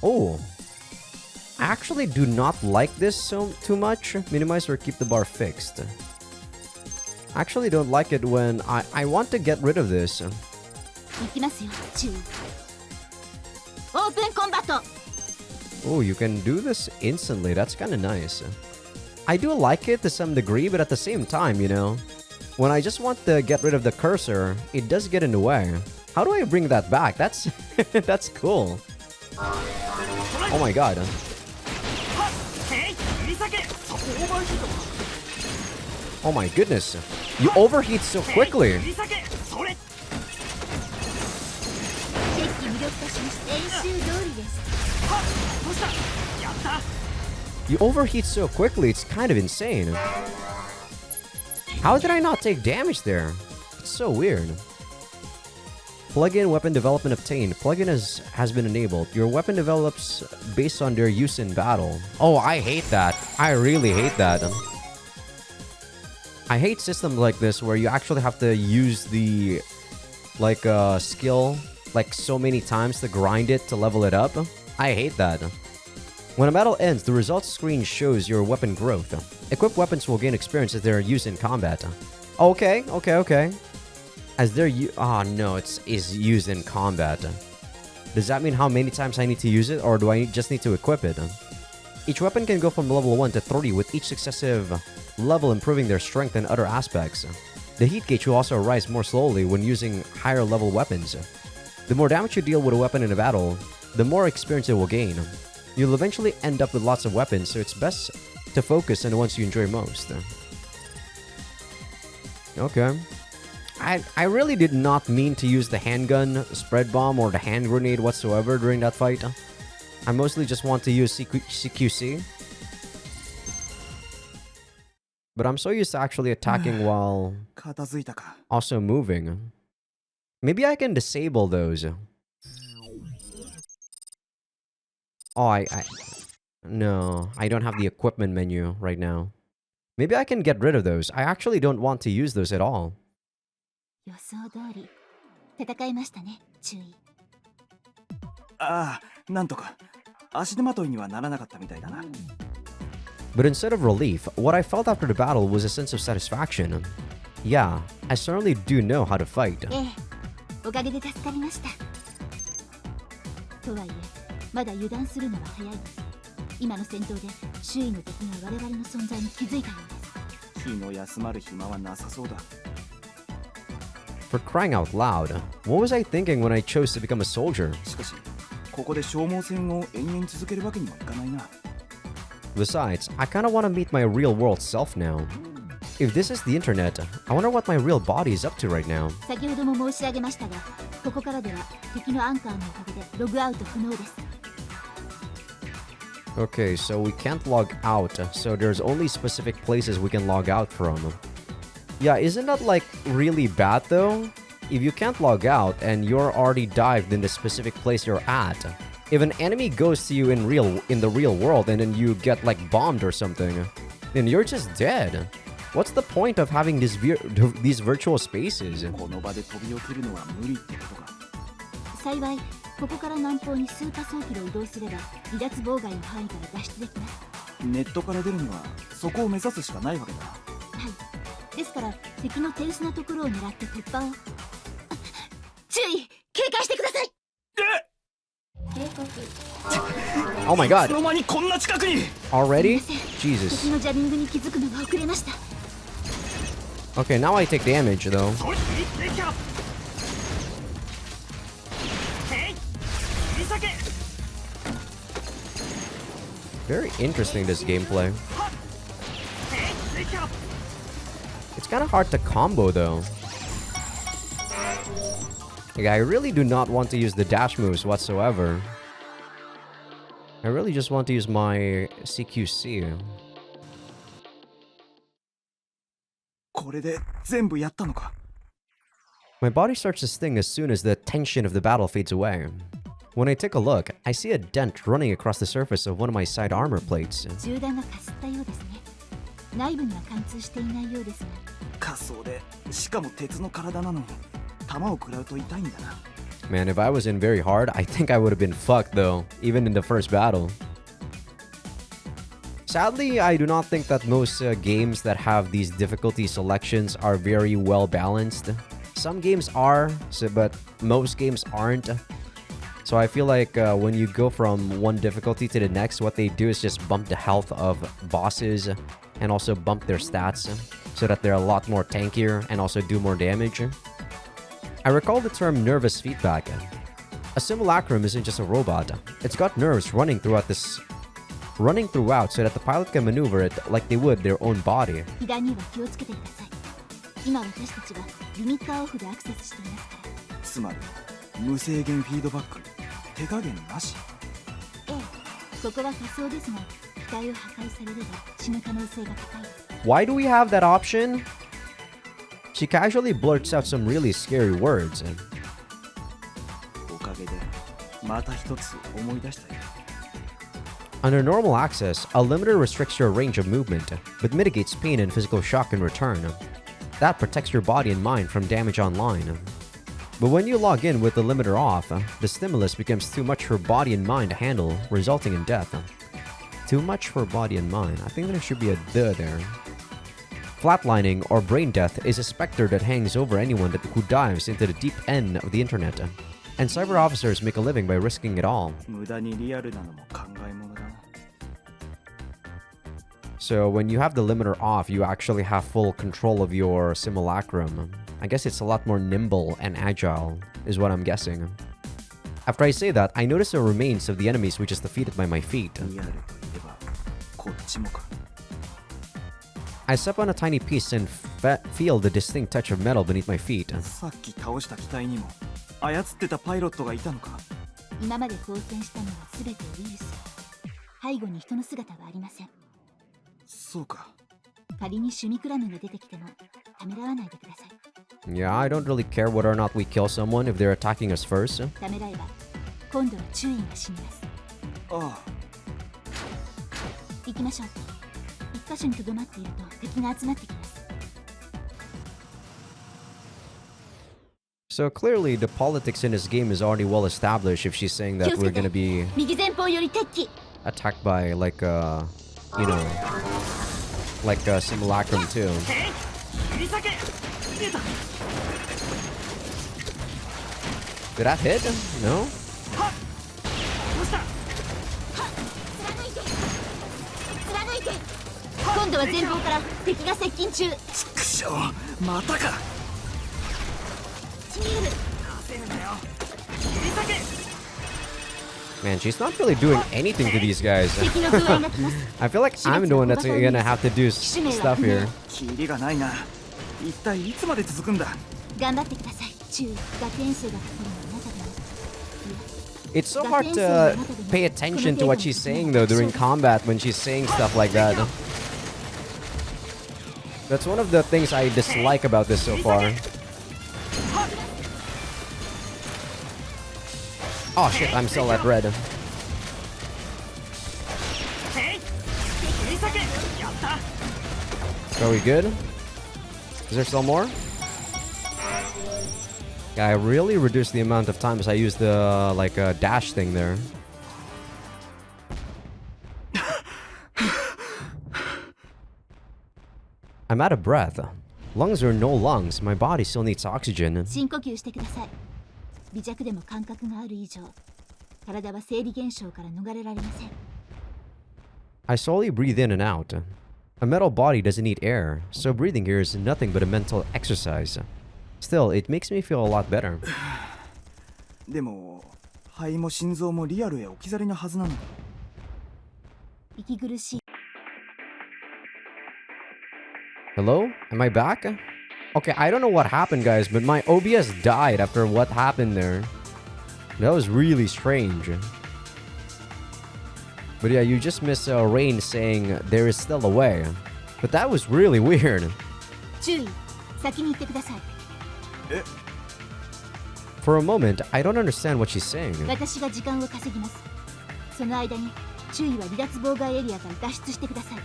oh! I actually do not like this too much. Minimize or keep the bar fixed. I actually don't like it when I want to get rid of this. いきますよ。注意。オープンコンバット。 Oh, you can do this instantly. That's kind of nice. I do like it to some degree, but at the same time, you know, when I just want to get rid of the cursor, it does get in the way. How do I bring that back? That's that's cool. Oh my god. Oh my goodness. You overheat so quickly. 敵機無力化しました。演習通りです。 You overheat so quickly, it's kind of insane. How did I not take damage there? It's so weird. Plug-in weapon development obtained. Plug-in has been enabled. Your weapon develops based on their use in battle. Oh, I hate that. I really hate that. I hate systems like this where you actually have to use the skill so many times to grind it to level it up. I hate that. When a battle ends, the results screen shows your weapon growth. Equipped weapons will gain experience as they are used in combat. Okay. As they're no, it's used in combat. Does that mean how many times I need to use it, or do I just need to equip it? Each weapon can go from level 1 to 3, with each successive level improving their strength and other aspects. The heat gauge will also rise more slowly when using higher level weapons. The more damage you deal with a weapon in a battle, the more experience it will gain. You'll eventually end up with lots of weapons, so it's best to focus on the ones you enjoy most. Okay. I really did not mean to use the handgun, spread bomb, or the hand grenade whatsoever during that fight. I mostly just want to use CQC. But I'm so used to actually attacking while 片付いたか。 also moving. Maybe I can disable those. Oh, no, I don't have the equipment menu right now. Maybe I can get rid of those. I actually don't want to use those at all. 予想通り戦いましたね。注意。ああ、なんとか足手まといにはならなかったみたいだな。 But instead of relief, what I felt after the battle was a sense of satisfaction. Yeah, I certainly do know how to fight. ええ、おかげで助かりました。とはいえ、まだ油断するのは早いです。今の戦闘で周囲の敵が我々の存在に気づいたようです。気の休まる暇はなさそうだ。 For crying out loud, what was I thinking when I chose to become a soldier? しかしここで消耗戦を延々続けるわけにもいかないな。 Besides, I kinda wanna meet my real-world self now. If this is the internet, I wonder what my real body is up to right now. 先ほども申し上げましたが、ここからでは敵のアンカーのおかげでログアウト不能です。 Okay, so we can't log out, so there's only specific places we can log out from. Yeah, isn't that like really bad though? If you can't log out and you're already dived in the specific place you're at, if an enemy goes to you in the real world and then you get like bombed or something, then you're just dead. What's the point of having these virtual spaces? この場で飛び起きるのは無理ってことか。幸い、ここから南方に数仮想キロ移動すれば離脱妨害の範囲から脱出できます。ネットから出るにはそこを目指すしかないわけだ。はい。ですから敵の手薄なところを狙って突破を。注意、警戒してください。警告。 Oh my いつ god! の間にこんな近くに。 Already? すいません。 Jesus. 敵のジャビングに気づくのが遅れました。 Okay, now I take damage though. そいついってきゃ。へい、切り裂け。 Very interesting, this gameplay. へい、ついてろ。 It's kind of hard to combo though. Like, I really do not want to use the dash moves whatsoever. I really just want to use my CQC. これで全部やったのか。 My body starts to sting as soon as the tension of the battle fades away. When I take a look, I see a dent running across the surface of one of my side armor plates. 銃弾がかすったようですね。内部には貫通していないようですが。滑走でしかも鉄の体なのに弾を食らうと痛いんだな。 Man, if I was in very hard, I think I would have been fucked though, even in the first battle. Sadly, I do not think that most games that have these difficulty selections are very well balanced. Some games are, but most games aren't. So I feel like when you go from one difficulty to the next, what they do is just bump the health of bosses and also bump their stats so that they're a lot more tankier and also do more damage. I recall the term nervous feedback. A simulacrum isn't just a robot. It's got nerves running throughout so that the pilot can maneuver it like they would their own body. 被弾には気をつけてください。今私たちはリミッターオフでアクセスしていますから。つまり無制限フィードバック、手加減なし。ええ、ここは仮想ですが、機体を破壊されれば死ぬ可能性が高いです。 Why do we have that option? She casually blurts out some really scary words. おかげでまた一つ思い出したよ。 Under normal access, a limiter restricts your range of movement, but mitigates pain and physical shock in return. That protects your body and mind from damage online. But when you log in with the limiter off, the stimulus becomes too much for body and mind to handle, resulting in death. Too much for body and mind. I think there should be a "the" there. Flatlining or brain death is a specter that hangs over anyone who dives into the deep end of the internet. And cyber officers make a living by risking it all. 無駄にリアルなのも考えものだな。 So when you have the limiter off, you actually have full control of your simulacrum. I guess it's a lot more nimble and agile, is what I'm guessing. After I say that, I notice the remains of the enemies we just defeated by my feet. リアルといえばこっちもか。 I step on a tiny piece and feel the distinct touch of metal beneath my feet. さっき倒した機体にも操ってたパイロットがいたのか。今まで交戦したのは全てウイルス。背後に人の姿はありません。そうか。仮にシュミクラムが出てきてもためらわないでください。 Yeah, I don't really care whether or not we kill someone if they're attacking us first. ためらえば今度は注意が死にます。ああ。行きましょう。一箇所にとどまっていると敵が集まってきます。So clearly the politics in this game is already well established if she's saying that we're gonna be 右前方より敵機 attacked by like you know, like a simulacrum too. Did that hit? No? 貫いて今度は前方から敵が接近中くしょうまたかちぎる Man, she's not really doing anything to these guys. 敵の護衛が来ます I feel like I'm the one that's gonna have to do stuff here. キリがないな一体いつまで続くんだ頑張ってください注意学園生がかかるのあなたでも It's so hard to pay attention to what she's saying though during combat when she's saying stuff like that. That's one of the things I dislike about this so far. Oh shit, I'm still at red. Are we good? Is there still more? Yeah, I really reduced the amount of times I used the like dash thing there. I'm out of breath. Lungs or no lungs, my body still needs oxygen. 深呼吸してください微弱でも感覚がある以上体は生理現象から逃れられません I slowly breathe in and out. A metal body doesn't need air, so breathing here is nothing but a mental exercise. Still, it makes me feel a lot better. でも肺も心臓もリアルへ置き去りなはずなの息苦しい Hello? Am I back? Okay, I don't know what happened, guys, but my OBS died after what happened there. That was really strange. But yeah, you just missed Rain saying there is still a way. But that was really weird. 注意先に行ってください For a moment, I don't understand what she's saying. 私が時間を稼ぎますその間に注意は離脱妨害エリアから脱出してください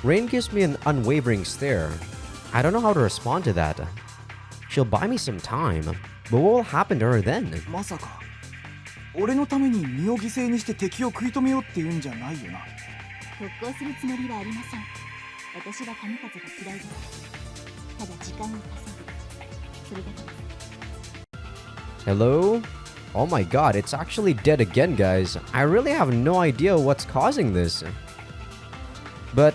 Rain gives me an unwavering stare. I don't know how to respond to that. She'll buy me some time, but what will happen to her then? まさか俺のために身を犠牲にして敵を食い止めようって言うんじゃないよな特攻するつもりはありません私は神風が嫌いですただ時間を稼ぐそれだけです Hello? Oh my god, it's actually dead again, guys. I really have no idea what's causing this. But,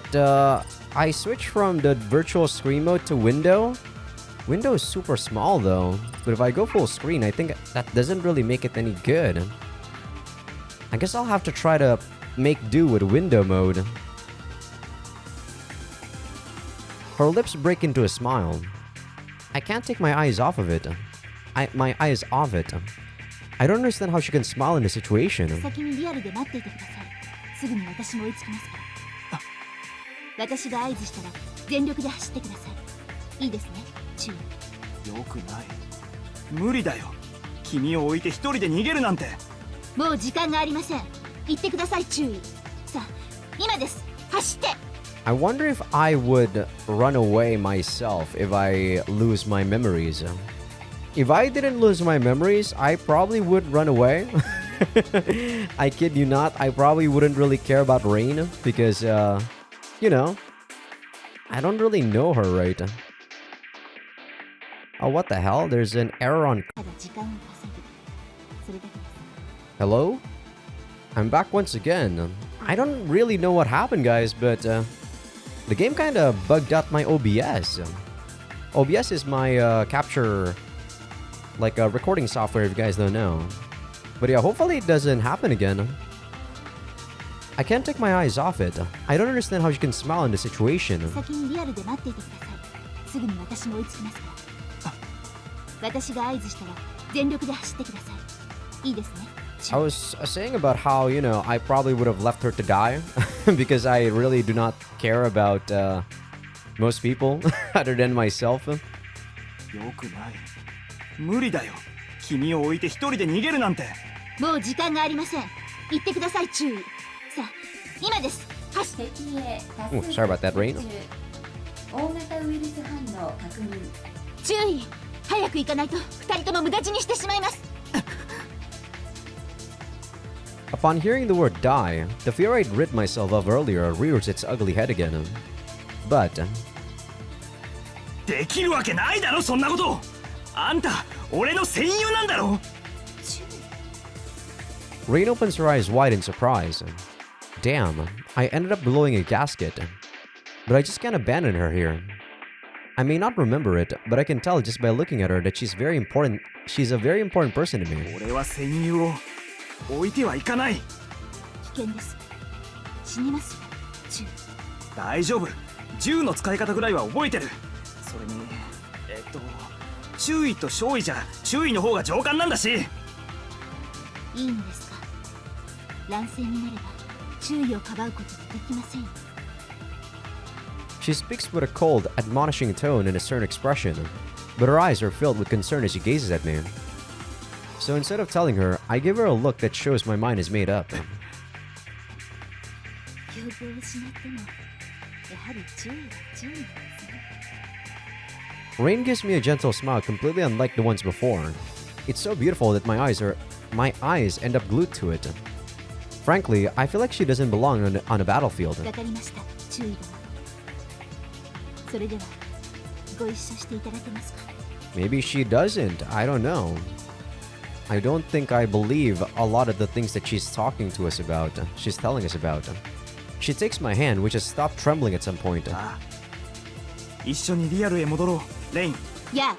I switched from the virtual screen mode to window. Window is super small though, but if I go full screen, I think that doesn't really make it any good. I guess I'll have to try to make do with window mode. Her lips break into a smile. I can't take my eyes off of it. My eyes off it. I don't understand how she can smile in this situation. 先にリアルで待っていてくださいすぐに私も追いつきますから私が合図したら全力で走ってくださいいいですね注意よくない無理だよ君を置いて一人で逃げるなんてもう時間がありません行ってください注意さあ今です走って I wonder if I would run away myself if I lose my memories. If I didn't lose my memories, I probably would run away. I kid you not, I probably wouldn't really care about Rain because, you know, I don't really know her, right? Oh, what the hell? There's an error on... ただ時間を稼ぐそれだけです Hello? I'm back once again. I don't really know what happened, guys, but the game kind of bugged out my OBS. OBS is my capture, like recording software, if you guys don't know. But yeah, hopefully it doesn't happen again. I can't take my eyes off it. I don't understand how she can smile in this situation. 先にリアルで待っていてくださいすぐに私も追いつきますから私が合図したら全力で走ってくださいいいですね I was saying about how, you know, I probably would have left her to die because I really do not care about most people other than myself. よくない無理だよ君を置いて一人で逃げるなんてもう時間がありません行ってください注意さあ今です走って敵へ多 Oh, sorry about that, Rain. 大型ウイルス反応確認注意早く行かないと2人とも無駄死にしてしまいます。 Upon hearing the word die, the fear I'd rid myself of earlier rears its ugly head again. But できるわけないだろ、そんなこと。あんた俺の戦友なんだろ。 Rain opens her eyes wide in surprise. Damn, I ended up blowing a gasket. But I just can't abandon her here. I may not remember it, but I can tell just by looking at her that she's very important. She's a very important person to me. 俺は戦友を置いてはいかない。危険です。死にますよ、銃。大丈夫、銃の使い方ぐらいは覚えてる。それに注意と勝意じゃ注意の方が上官なんだし。いいのですか。乱戦になれば注意をかばうことができませんよ。 She speaks with a cold, admonishing tone and a stern expression, but her eyes are filled with concern as she gazes at me. So instead of telling her, I give her a look that shows my mind is made up. 記憶を失ってもやはり注意は注意なんですね。 Rain gives me a gentle smile completely unlike the ones before. It's so beautiful that my eyes end up glued to it. Frankly, I feel like she doesn't belong on a battlefield. わかりました、注意殿。それではご一緒していただけますか。 Maybe she doesn't. I don't know. I don't think I believe a lot of the things that she's talking to us about. She's telling us about. She takes my hand, which has stopped trembling at some point. ああ、一緒にリアルへ戻ろう、レイン。やあ。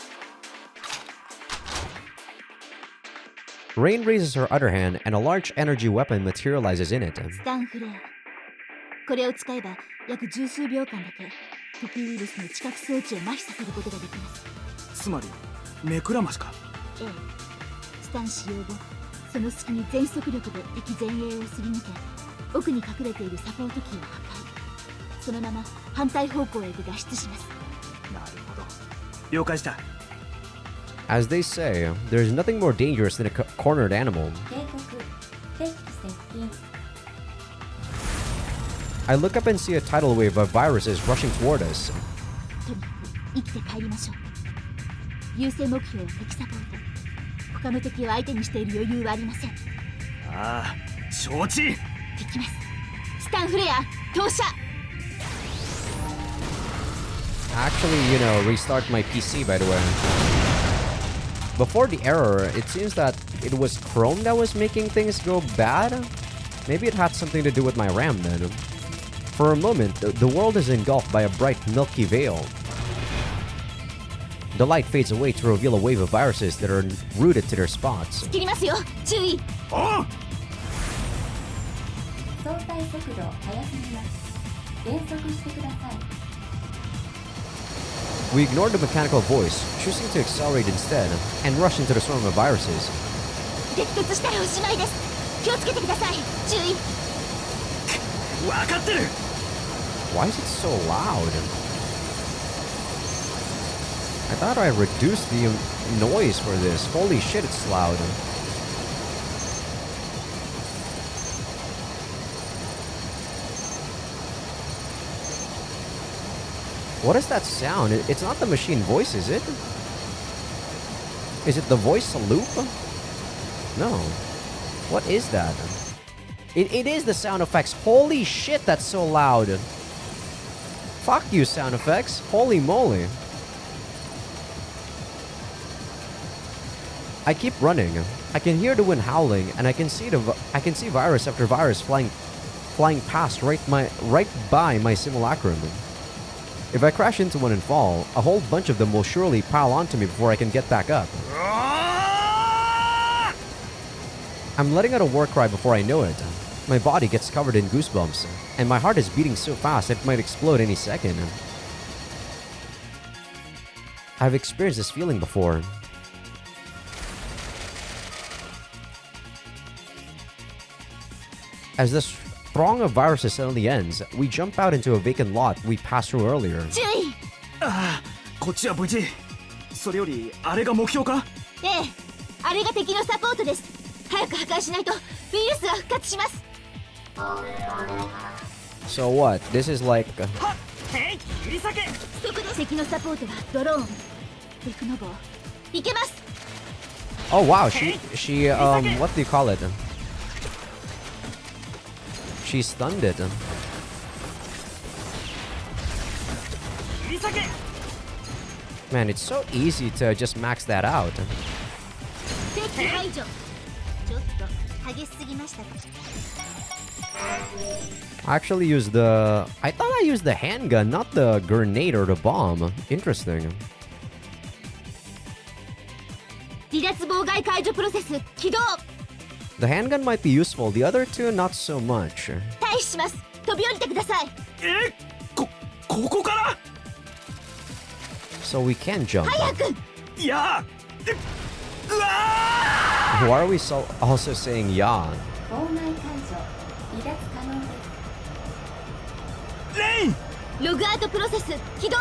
Rain raises her other hand, and a large energy weapon materializes in it. スタンフレア。これを使えば約十数秒間だけ敵ウイルスの知覚装置を麻痺させることができます。つまり目くらましか。ええ。スタン使用後、その隙に全速力で敵前衛をすり抜け、奥に隠れているサポートキーを破壊。そのまま反対方向へと脱出します。なるほど、了解した。 As they say, there's nothing more dangerous than a cornered animal. 警告敵機接近 I look up and see a tidal wave of viruses rushing toward us. とにかく生きて帰りましょう。優先目標は敵サポート。他の敵を相手にしている余裕はありません。ああ、承知。できます。スタンフレア投射。 Actually, restart my PC, by the way. Before the error, it seems that it was Chrome that was making things go bad. Maybe it had something to do with my RAM then. For a moment, the world is engulfed by a bright, milky veil. The light fades away to reveal a wave of viruses that are rooted to their spots. 切りますよ。注意。おう。相対速度速すぎます。減速してください。 We ignore the mechanical voice, choosing to accelerate instead, and rush into the swarm of viruses. 激突したらおしまいです。気をつけてください。注意。分かってる。 Why is it so loud? I thought I reduced the noise for this. Holy shit, it's loud. What is that sound? It's not the machine voice, is it? Is it the voice loop? No. What is that? It is the sound effects. Holy shit, that's so loud. Fuck you, sound effects. Holy moly. I keep running. I can hear the wind howling, and I can see virus after virus flying past right by my simulacrum. If I crash into one and fall, a whole bunch of them will surely pile onto me before I can get back up. I'm letting out a war cry before I know it. My body gets covered in goosebumps, and my heart is beating so fast it might explode any second. I've experienced this feeling before. As the throng of viruses suddenly ends, we jump out into a vacant lot we passed through earlier. 注意。ああ、こっちは無事。それよりあれが目標か。ええ、あれが敵のサポートです。早く破壊しないとウイルスが復活します。 So what? This is like... はっ、へい、切り裂け。そこで敵のサポートはドローン、テクノボー、いけます。 Oh wow, she what do you call it? She stunned it. Man, it's so easy to just max that out. 敵排除。ちょっと激しすぎましたか。 I actually used I thought I used the handgun, not the grenade or the bomb. Interesting. 離脱妨害解除プロセス起動。 The handgun might be useful, the other two not so much. 退避します。飛び降りてください。ここから So we can jump. 早く。いやうわ Why are we also saying yeah? 妨害解除離脱可能です。レイン ログアウトプロセス起動。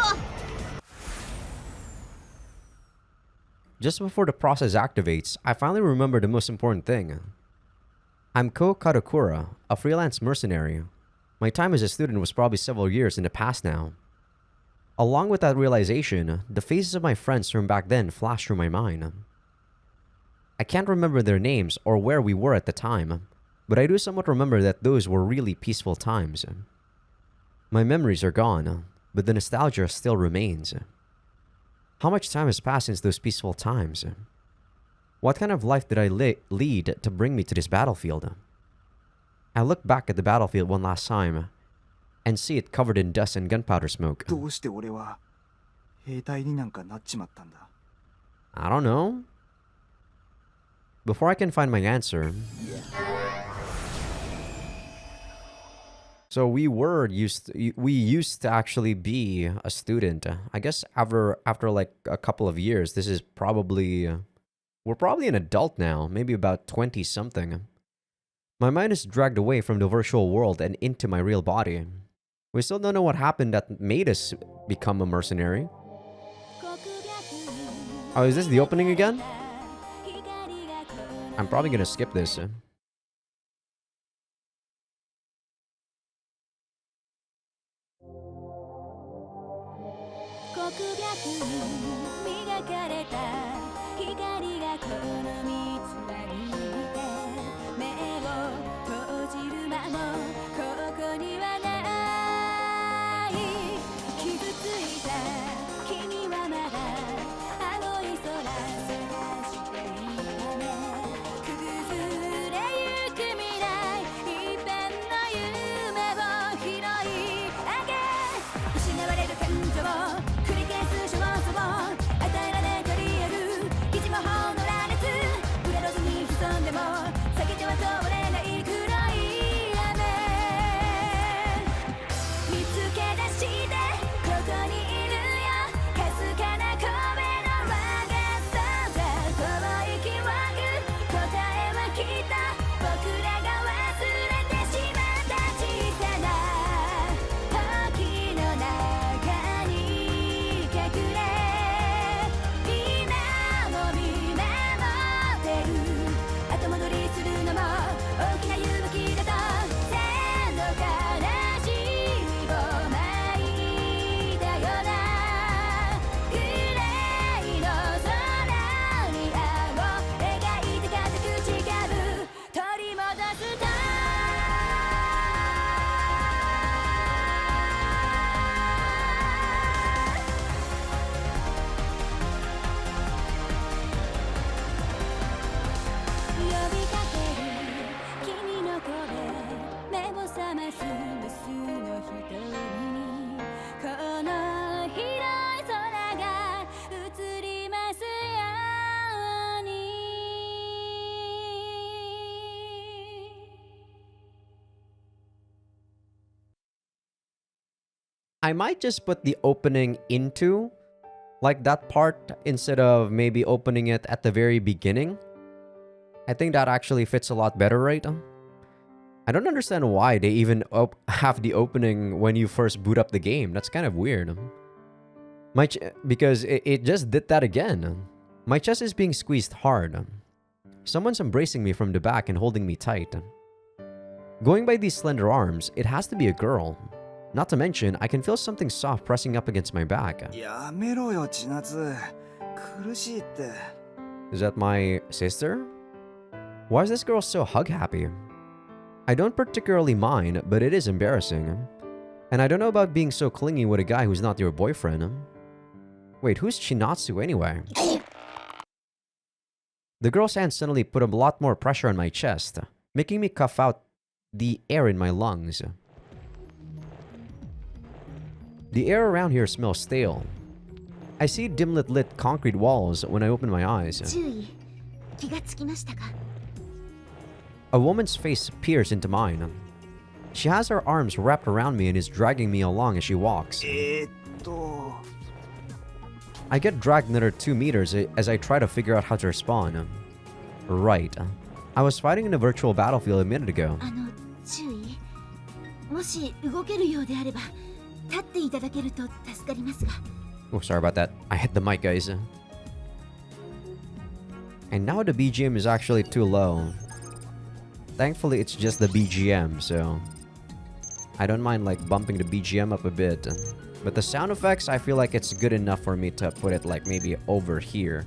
Just before the process activates, I finally remember the most important thing. I'm Ko Karakura, a freelance mercenary. My time as a student was probably several years in the past now. Along with that realization, the faces of my friends from back then flashed through my mind. I can't remember their names or where we were at the time, but I do somewhat remember that those were really peaceful times. My memories are gone, but the nostalgia still remains. How much time has passed since those peaceful times? What kind of life did I lead to bring me to this battlefield? I look back at the battlefield one last time and see it covered in dust and gunpowder smoke. どうして俺は兵隊になんかなっちまったんだ I don't know. Before I can find my answer. So we used to actually be a student. I guess after like a couple of years, this is probably we're probably an adult now, maybe about 20 something. My mind is dragged away from the virtual world and into my real body. We still don't know what happened that made us become a mercenary. Oh, is this the opening again? I'm probably gonna skip this. I might just put the opening into like that part instead of maybe opening it at the very beginning. I think that actually fits a lot better, right? I don't understand why they even have the opening when you first boot up the game. That's kind of weird. Because it just did that again. My chest is being squeezed hard. Someone's embracing me from the back and holding me tight. Going by these slender arms, it has to be a girl. Not to mention, I can feel something soft pressing up against my back. やめろよ千夏苦しいって。 Is that my sister? Why is this girl so hug happy? I don't particularly mind, but it is embarrassing. And I don't know about being so clingy with a guy who's not your boyfriend. Wait, who's Chinatsu anyway? The girl's hand suddenly put a lot more pressure on my chest, making me cough out the air in my lungs. The air around here smells stale. I see dimly lit concrete walls when I open my eyes. 注意、気がつきましたか？ A woman's face peers into mine. She has her arms wrapped around me and is dragging me along as she walks. と I get dragged another 2 meters as I try to figure out how to respond. Right. I was fighting in a virtual battlefield a minute ago. 注意。もし動けるようであれば、立っていただけると助かりますが。 Oh, sorry about that. I hit the mic, guys. And now the BGM is actually too low. Thankfully, it's just the BGM, so I don't mind like bumping the BGM up a bit. But the sound effects, I feel like it's good enough for me to put it like maybe over here.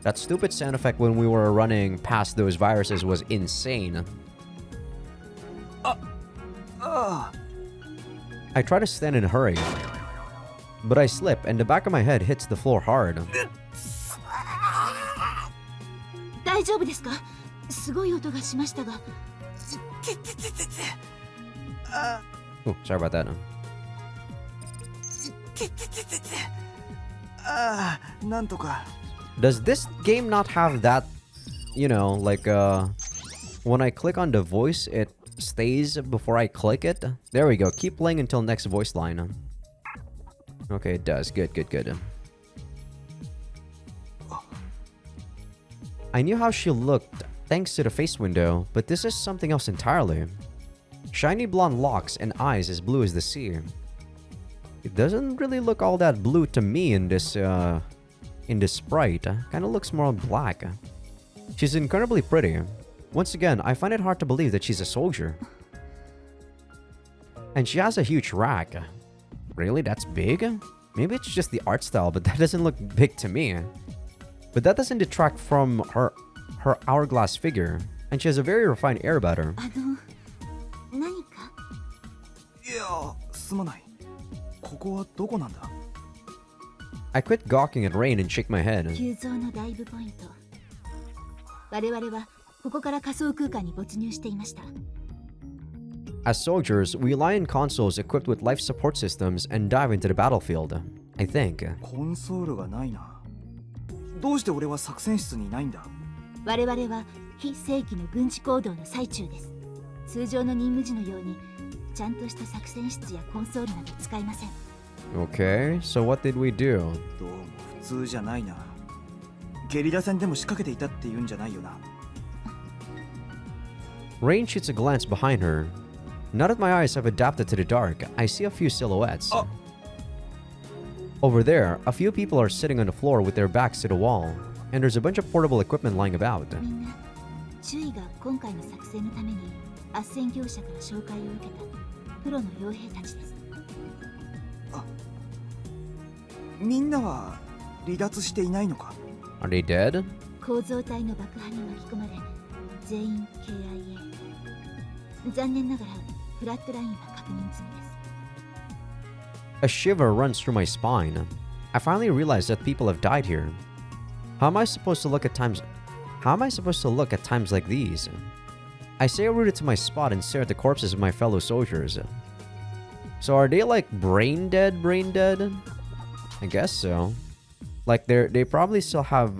That stupid sound effect when we were running past those viruses was insane. I try to stand in a hurry, but I slip and the back of my head hits the floor hard. 大丈夫ですか？すごい音がしましたが。 Oh, sorry about that. なんとか。 Does this game not have that, you know, like when I click on the voice, it stays before I click it? There we go. Keep playing until next voice line. Okay, it does. Good, good, good. I knew how she looked thanks to the face window, but this is something else entirely. Shiny blonde locks and eyes as blue as the sea. It doesn't really look all that blue to me in this sprite. Kinda looks more black. She's incredibly pretty. Once again, I find it hard to believe that she's a soldier. And she has a huge rack. Really? That's big? Maybe it's just the art style, but that doesn't look big to me. But that doesn't detract from her hourglass figure. And she has a very refined air about her. 何か？ いや、すまない。ここはどこなんだ？ I quit gawking at Rain and shake my head. 急増のダイブポイント。我々はここから仮想空間に没入していました。 As soldiers, we lie in consoles equipped with life support systems and dive into the battlefield. I think. コンソールがないな。どうして俺は作戦室にいないんだ？我々は非正規の軍事行動の最中です。通常の任務時のようにちゃんとした作戦室やコンソールなど使いません。 Okay, so what did we do? どうも普通じゃないな。ゲリラ戦でも仕掛けていたって言うんじゃないよな。 Rain shoots a glance behind her. Now that my eyes have adapted to the dark, I see a few silhouettes. Oh. Over there, a few people are sitting on the floor with their backs to the wall, and there's a bunch of portable equipment lying about. みんな注意が今回の作戦のために斡旋業者から紹介を受けたプロの傭兵たちです。みんなは離脱していないのか？ Are they dead? 構造体の爆破に巻き込まれ全員 KIA。残念ながらフラットラインは確認済みです。 A shiver runs through my spine. I finally realize that people have died here. How am I supposed to look at times like these? I stay rooted to my spot and stare at the corpses of my fellow soldiers. So are they like brain dead? I guess so. Like they probably still have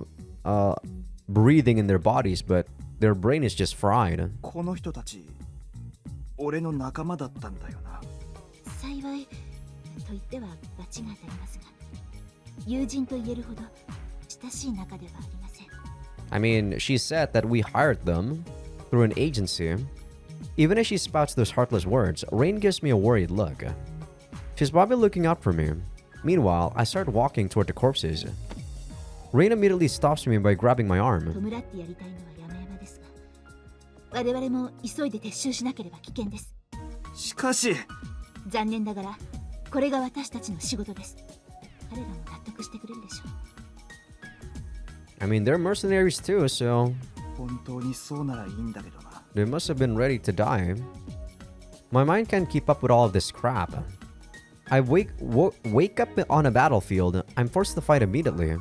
breathing in their bodies, but their brain is just fried. この人たち、俺の仲間だったんだよな。幸いと言っては罰が当たりますが、友人と言えるほど親しい仲ではありません。 I mean, she said that we hired them through an agency. Even as she spouts those heartless words, Rain gives me a worried look. She's probably looking out for me. Meanwhile, I start walking toward the corpses. Rain immediately stops me by grabbing my arm. 弔ってやりたいのは山々ですが、我々も急いで撤収しなければ危険です。しかし、残念ながらこれが私たちの仕事です。彼らも納得してくれるでしょう。I mean, they're mercenaries too, so 本当にそうならいいんだけどな。 they must have been ready to die. My mind can't keep up with all of this crap. I wake up on a battlefield, I'm forced to fight immediately.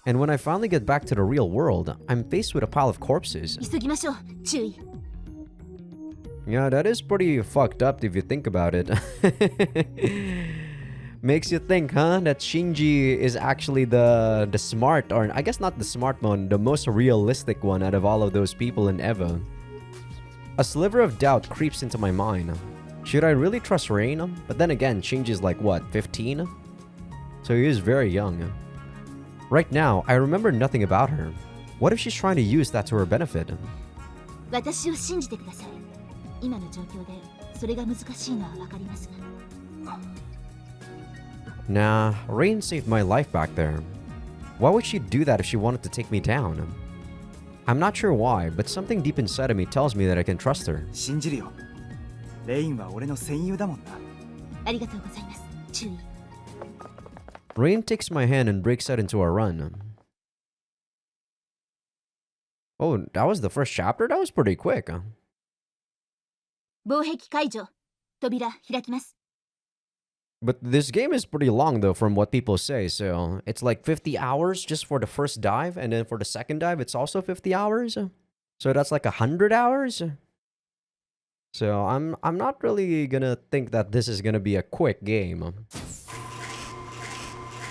And when I finally get back to the real world, I'm faced with a pile of corpses. 急ぎましょう。注意。 Yeah, that is pretty fucked up if you think about it. Makes you think, huh? That Shinji is actually the smart, or I guess not the smart one, the most realistic one out of all of those people in EVA. A sliver of doubt creeps into my mind. Should I really trust Rain? But then again, Shinji's like, what, 15? So he is very young. Right now, I remember nothing about her. What if she's trying to use that to her benefit? 私を信じてください。今の状況でそれが難しいのはわかりますが。 Nah, Rain saved my life back there. Why would she do that if she wanted to take me down? I'm not sure why, but something deep inside of me tells me that I can trust her. 信じるよ。レインは俺の戦友だもんな。ありがとうございます。注意。 Rain takes my hand and breaks out into a run. Oh, that was the first chapter? That was pretty quick. 防壁解除。扉開きます。 But this game is pretty long though from what people say, so it's like 50 hours just for the first dive, and then for the second dive it's also 50 hours. So that's like 100 hours. So I'm not really gonna think that this is gonna be a quick game.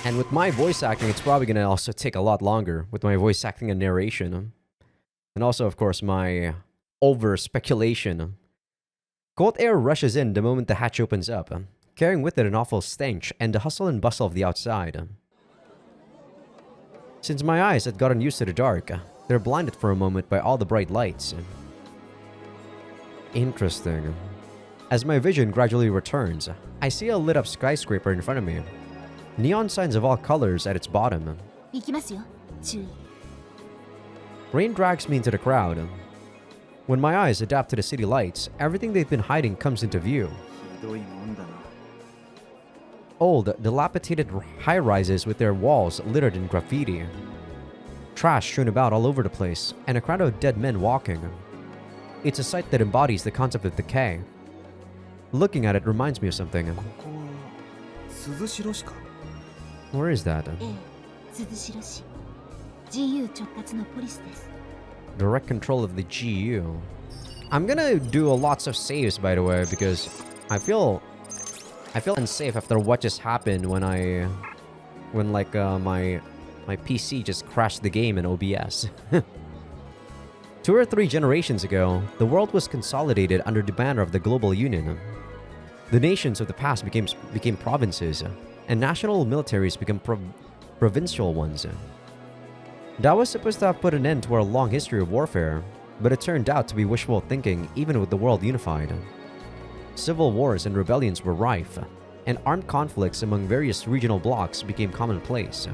And with my voice acting, it's probably gonna also take a lot longer with my voice acting and narration. And also, of course, my over speculation. Cold air rushes in the moment the hatch opens up, carrying with it an awful stench and the hustle and bustle of the outside. Since my eyes had gotten used to the dark, they're blinded for a moment by all the bright lights. Interesting. As my vision gradually returns, I see a lit up skyscraper in front of me. Neon signs of all colors at its bottom. 行きますよ。注意。 Rain drags me into the crowd. When my eyes adapt to the city lights, everything they've been hiding comes into view. ひどいもんだな。 Old, dilapidated high-rises with their walls littered in graffiti. Trash strewn about all over the place, and a crowd of dead men walking. It's a sight that embodies the concept of decay. Looking at it reminds me of something. ここは鈴代市か。 Where is that? ええ、鈴代市。GU 直轄のポリスです。 Direct control of the GU. I'm gonna do lots of saves, by the way, because I feel unsafe after what just happened when my PC just crashed the game in OBS. 2 or 3 generations ago, the world was consolidated under the banner of the global union. The nations of the past became provinces, and national militaries became provincial ones. That was supposed to have put an end to our long history of warfare, but it turned out to be wishful thinking even with the world unified. Civil wars and rebellions were rife, and armed conflicts among various regional blocks became commonplace.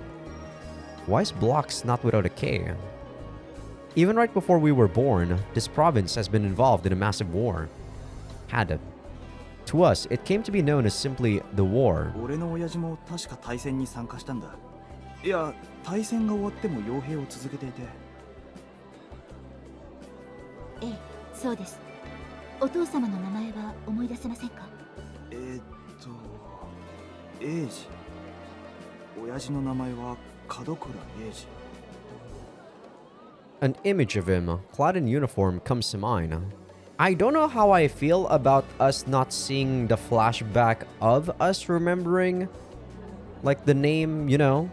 Why is blocks not without a K? Even right before we were born, this province has been involved in a massive war. Had. To us, it came to be known as simply the war. 俺の親父も確か大戦に参加したんだ。いや、大戦が終わっても傭兵を続けていて。ええ、そうです。お父様の名前は思い出せませんか？英治。親父の名前は門倉英治。 An image of him, clad in uniform, comes to mind. I don't know how I feel about us not seeing the flashback of us remembering, like, the name, you know?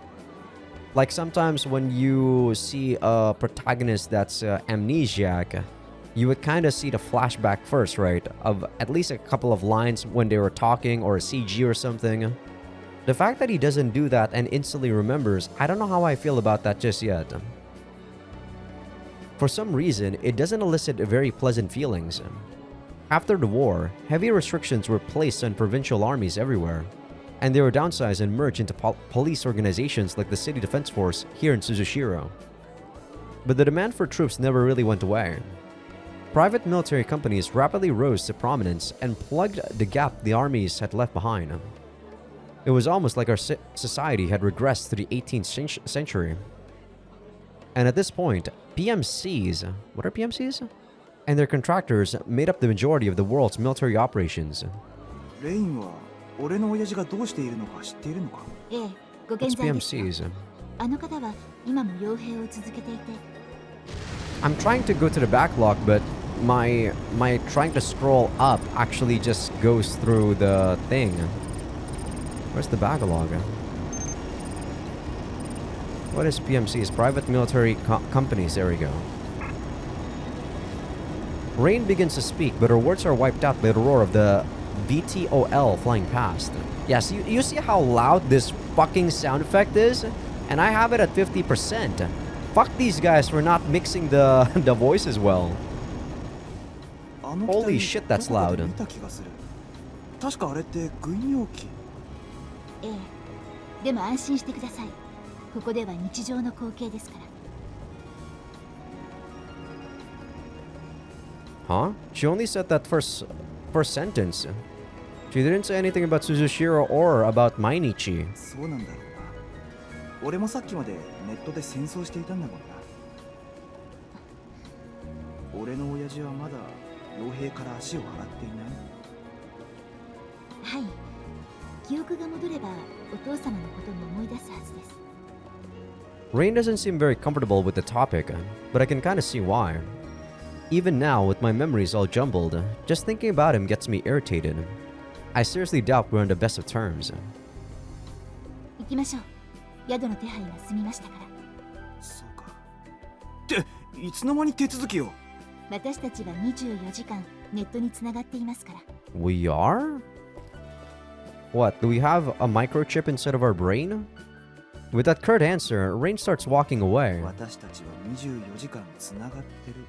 Like, sometimes when you see a protagonist that's amnesiac, you would kind of see the flashback first, right? Of at least a couple of lines when they were talking, or a CG or something. The fact that he doesn't do that and instantly remembers, I don't know how I feel about that just yet. For some reason, it doesn't elicit very pleasant feelings. After the war, heavy restrictions were placed on provincial armies everywhere, and they were downsized and merged into police organizations like the City Defense Force here in Suzushiro. But the demand for troops never really went away. Private military companies rapidly rose to prominence and plugged the gap the armies had left behind. It was almost like our society had regressed to the 18th century. And at this point, PMCs, what are PMCs? And their contractors made up the majority of the world's military operations. レインは俺の親父がどうしているのか知っているのか？ええ、ご What's 健在ですか？ PMCs? あの方は今も傭兵を続けていて、 I'm trying to go to the backlog, but my trying to scroll up actually just goes through the thing. Where's the backlog? What is PMCs? Private military companies. There we go. Rain begins to speak, but her words are wiped out by the roar of the VTOL flying past. Yes, you see how loud this fucking sound effect is? And I have it at 50%. Fuck these guys for not mixing the voices well. あの Holy 機 shit, 体 that's どこかで loud. 見た気がする。確かあれって軍用機。ええ、でも安心してください。ここでは日常の光景ですから。 Huh? She only said that first sentence. She didn't say anything about Suzushiro or about Mainichi. そうなんだろうな。俺もさっきまでネットで戦争していたんだもんな。俺の親父はまだ傭兵から足を洗っていない？はい。記憶が戻ればお父様のことも思い出すはずです。 Rain doesn't seem very comfortable with the topic, but I can kind of see why. Even now, with my memories all jumbled, just thinking about him gets me irritated. I seriously doubt we're on the best of terms. 行きましょう。宿の手配が済みましたから。そうか。っていつの間に手続きを？私たちは24時間ネットにつながっていますから。 We are? What, do we have a microchip inside of our brain? With that curt answer, Rain starts walking away. 私たちは24時間つながってる。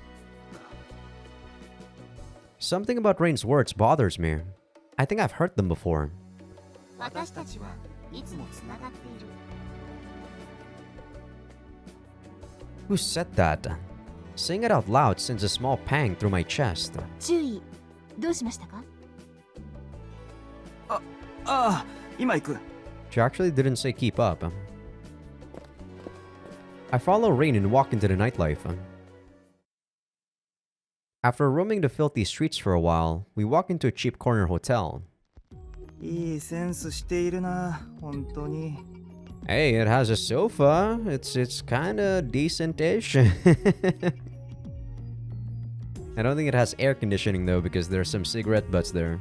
Something about Rain's words bothers me. I think I've heard them before. 私たちはいつもつながっている。 Who said that? Saying it out loud sends a small pang through my chest. 注意。どうしましたか？ああ、今行く。 She actually didn't say keep up. I follow Rain and walk into the nightlife. After roaming the filthy streets for a while, we walk into a cheap corner hotel. いいセンスしているな、本当に。 Hey, it has a sofa. It's kind of decent-ish. I don't think it has air conditioning though because there's some cigarette butts there.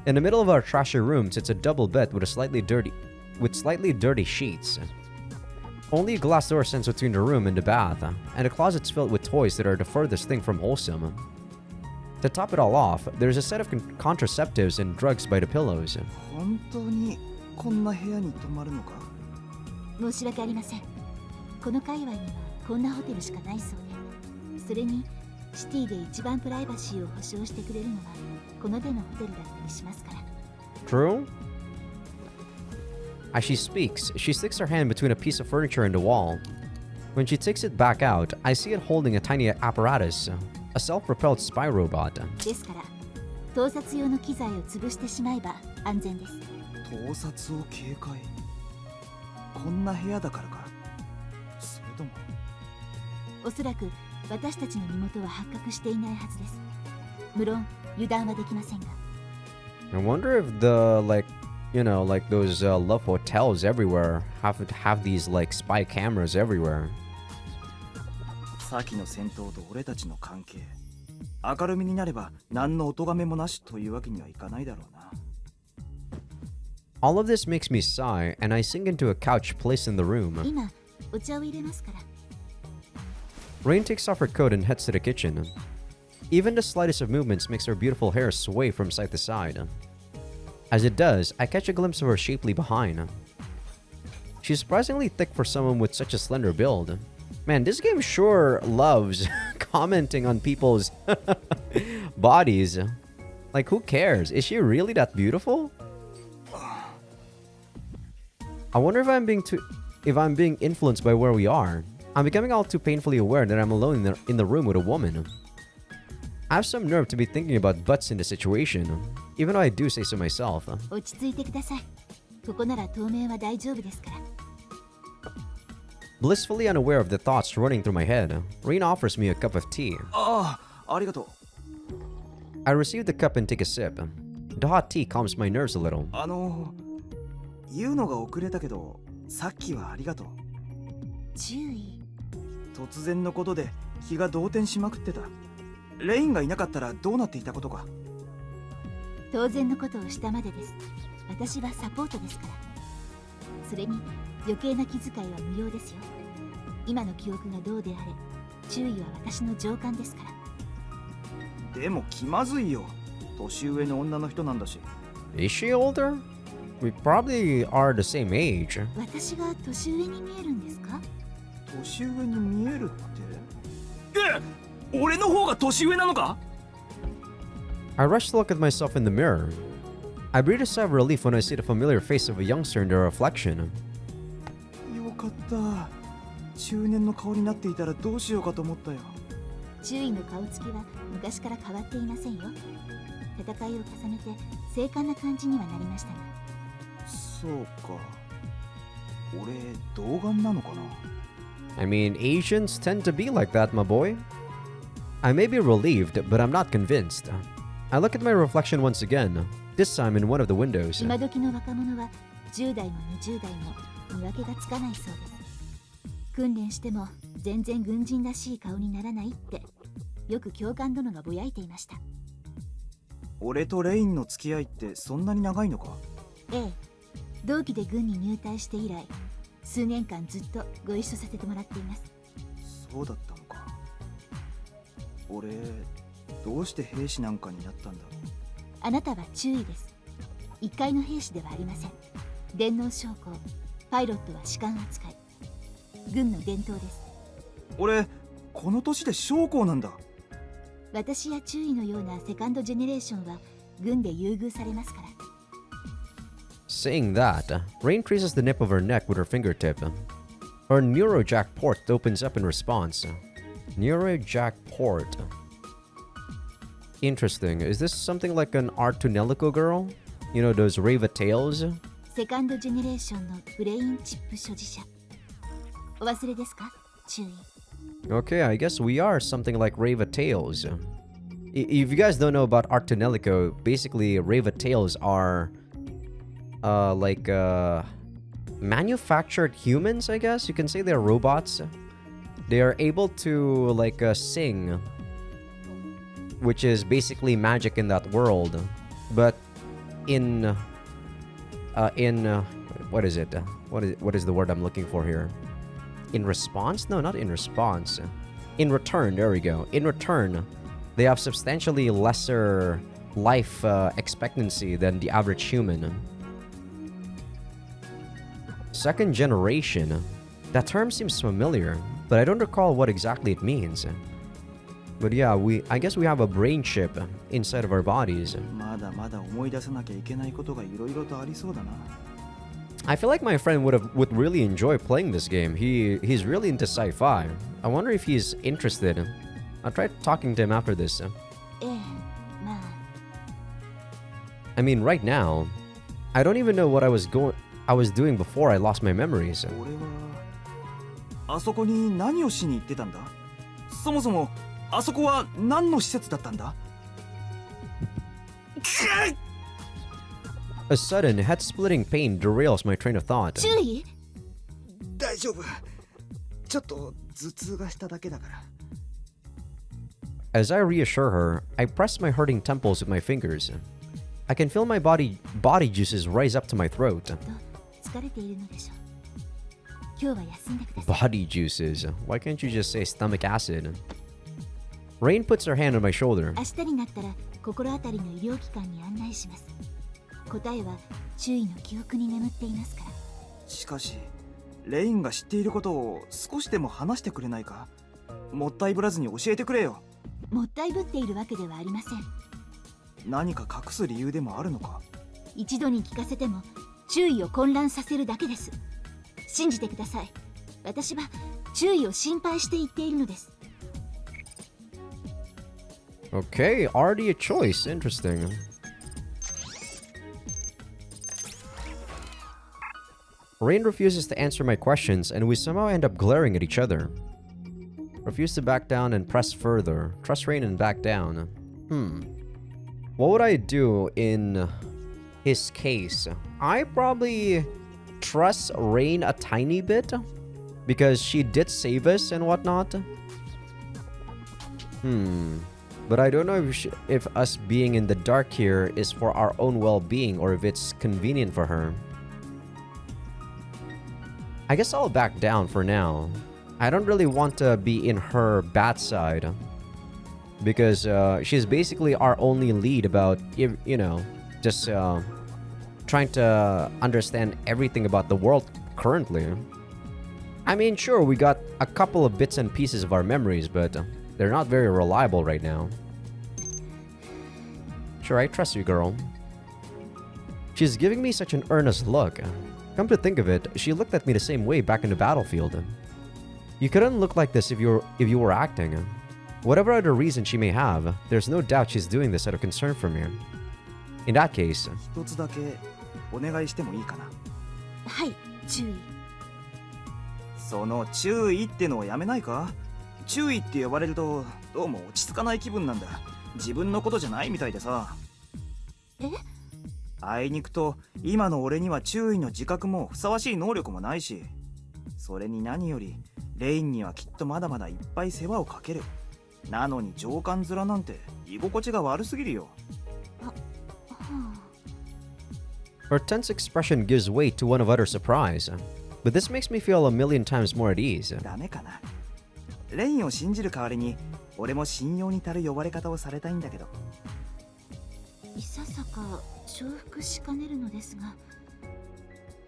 In the middle of our trashy room sits a double bed with slightly dirty sheets. Only a glass door stands between the room and the bath, and the closet's filled with toys that are the furthest thing from wholesome. To top it all off, there's a set of contraceptives and drugs by the pillows. 本当にこんな部屋に泊まるのか？申し訳ありません。この界隈にはこんなホテルしかないそうで、それにシティで一番プライバシーを保証してくれるのはこの手のホテルだったりしますから。 True? As she speaks, she sticks her hand between a piece of furniture and the wall. When she takes it back out, I see it holding a tiny apparatus, a self-propelled spy robot. ですから、盗撮用の機材を潰してしまえば安全です。盗撮を警戒。こんな部屋だからか。それとも。おそらく私たちの身元は発覚していないはずです。無論油断はできませんが。 I wonder if the, like those love hotels everywhere have these, like, spy cameras everywhere. 先の戦闘と俺たちの関係。明るみになれば何のお咎めもなしというわけにはいかないだろうな。 All of this makes me sigh, and I sink into a couch placed in the room. 今お茶を入れますから。 Rain takes off her coat and heads to the kitchen. Even the slightest of movements makes her beautiful hair sway from side to side. As it does, I catch a glimpse of her shapely behind. She's surprisingly thick for someone with such a slender build. Man, this game sure loves commenting on people's bodies. Like, who cares? Is she really that beautiful? I wonder if I'm being influenced by where we are. I'm becoming all too painfully aware that I'm alone in the room with a woman. I have some nerve to be thinking about butts in the situation, even though I do say so myself. 落ち着いてください。ここなら当面は大丈夫ですから。Blissfully unaware of the thoughts running through my head, Rain offers me a cup of tea. ああ、ありがとう。 I receive the cup and take a sip. The hot tea calms my nerves a little. 言うのが遅れたけど、さっきはありがとう。注意。突然のことで気が動転しまくってた。レインがいなかったらどうなっていたことか。当然のことをしたまでです。私はサポートですから。それに余計な気遣いは無用ですよ。今の記憶がどうであれ、注意は私の上官ですから。でも気まずいよ。年上の女の人なんだし。 Is she older? We probably are the same age. 私が年上に見えるんですか？年上に見えるって？俺の方が年上なのか？ I rush to look at myself in the mirror. I breathe a sigh of relief when I see the familiar face of a youngster in the reflection. よかった。中年の顔になっていたらどうしようかと思ったよ。注意の顔つきは昔から変わっていませんよ。戦いを重ねて精悍な感じにはなりましたが。そうか。俺、童顔なのかな？ I mean, Asians tend to be like that, my boy. I may be relieved, but I'm not convinced. I look at my reflection once again, this time in one of the windows. 今時の若者は10代も20代も見分けがつかないそうです。訓練しても全然軍人らしい顔にならないってよく教官殿がぼやいていました。俺とレインの付き合いってそんなに長いのか？ええ、同期で軍に入隊して以来数年間ずっとご一緒させてもらっています。そうだったのか。俺、どうして兵士なんかになったんだろう。あなたは注意です。一階の兵士ではありません。電脳将校、パイロットは士官扱い。軍の伝統です。俺、この年で将校なんだ。私や注意のようなセカンドジェネレーションは軍で優遇されますから。Saying that, Rain traces the nip of her neck with her fingertip. Her neurojack port opens up in response. Neurojack port. Interesting. Is this something like an Art to Nelico girl? You know, those Rava tales? セカンドジェネレーションのブレインチップ所持者。お忘れですか？注意。Okay, I guess we are something like Rava tales. If you guys don't know about Art to Nelico, basically Rava tales are manufactured humans, I guess. You can say they're robots. They are able to sing, which is basically magic in that world. But in what is it? What is the word I'm looking for here? In response? No, not in response. In return, there we go. In return, they have substantially lesser life expectancy than the average human. Second generation. That term seems familiar, but I don't recall what exactly it means. But yeah, I guess we have a brain chip inside of our bodies. まだまだ思い出さなきゃいけないことがいろいろとありそうだな。I feel like my friend would really enjoy playing this game. He's really into sci-fi. I wonder if he's interested. I'll try talking to him after this. ええ、まあ。I mean, right now, I don't even know what I was doing before I lost my memories. 俺はあそこに何をしに行ってたんだ？そもそもあそこは何の施設だったんだ？ A sudden, head-splitting pain derails my train of thought. 注意？大丈夫。ちょっと頭痛がしただけだから。As I reassure her, I press my hurting temples with my fingers. I can feel my body juices rise up to my throat. 疲れているのでしょう。今日は休んでください。 Body juices. Why can't you just say stomach acid? Rain puts her hand on my shoulder. 明日になったら心当たりの医療機関に案内します。答えは注意の記憶に眠っていますから。しかし、レインが知っていることを少しでも話してくれないか？もったいぶらずに教えてくれよ。もったいぶっているわけではありません。何か隠す理由でもあるのか？一度に聞かせても注意を混乱させるだけです。信じてください。私は注意を心配して言っているのです。 Okay, already a choice. Interesting. Rain refuses to answer my questions, and we somehow end up glaring at each other. Refuse to back down and press further. Trust Rain and back down. What would I do in his case? I probably trust Rain a tiny bit, because she did save us and whatnot. But I don't know if us being in the dark here is for our own well-being or if it's convenient for her. I guess I'll back down for now. I don't really want to be in her bad side, because she's basically our only lead about, you know, just trying to understand everything about the world currently. I mean, sure, we got a couple of bits and pieces of our memories, but they're not very reliable right now. Sure, I trust you, girl. She's giving me such an earnest look. Come to think of it, she looked at me the same way back in the battlefield. You couldn't look like this if you were acting. Whatever other reason she may have, there's no doubt she's doing this out of concern for me. In that case, 一つだけお願いしてもいいかな。はい、注意。その注意ってのをやめないか？注意って呼ばれるとどうも落ち着かない気分なんだ。自分のことじゃないみたいでさ。え？あいにくと今の俺には注意の自覚もふさわしい能力もないし、それに何よりレインにはきっとまだまだいっぱい世話をかける。なのに上官面なんて居心地が悪すぎるよ。her tense expression gives way to one of utter surprise. But this makes me feel a million times more at ease. ダメかな。レインを信じる代わりに俺も信用に足る呼ばれ方をされたいんだけど。いささか重複しかねるのですが、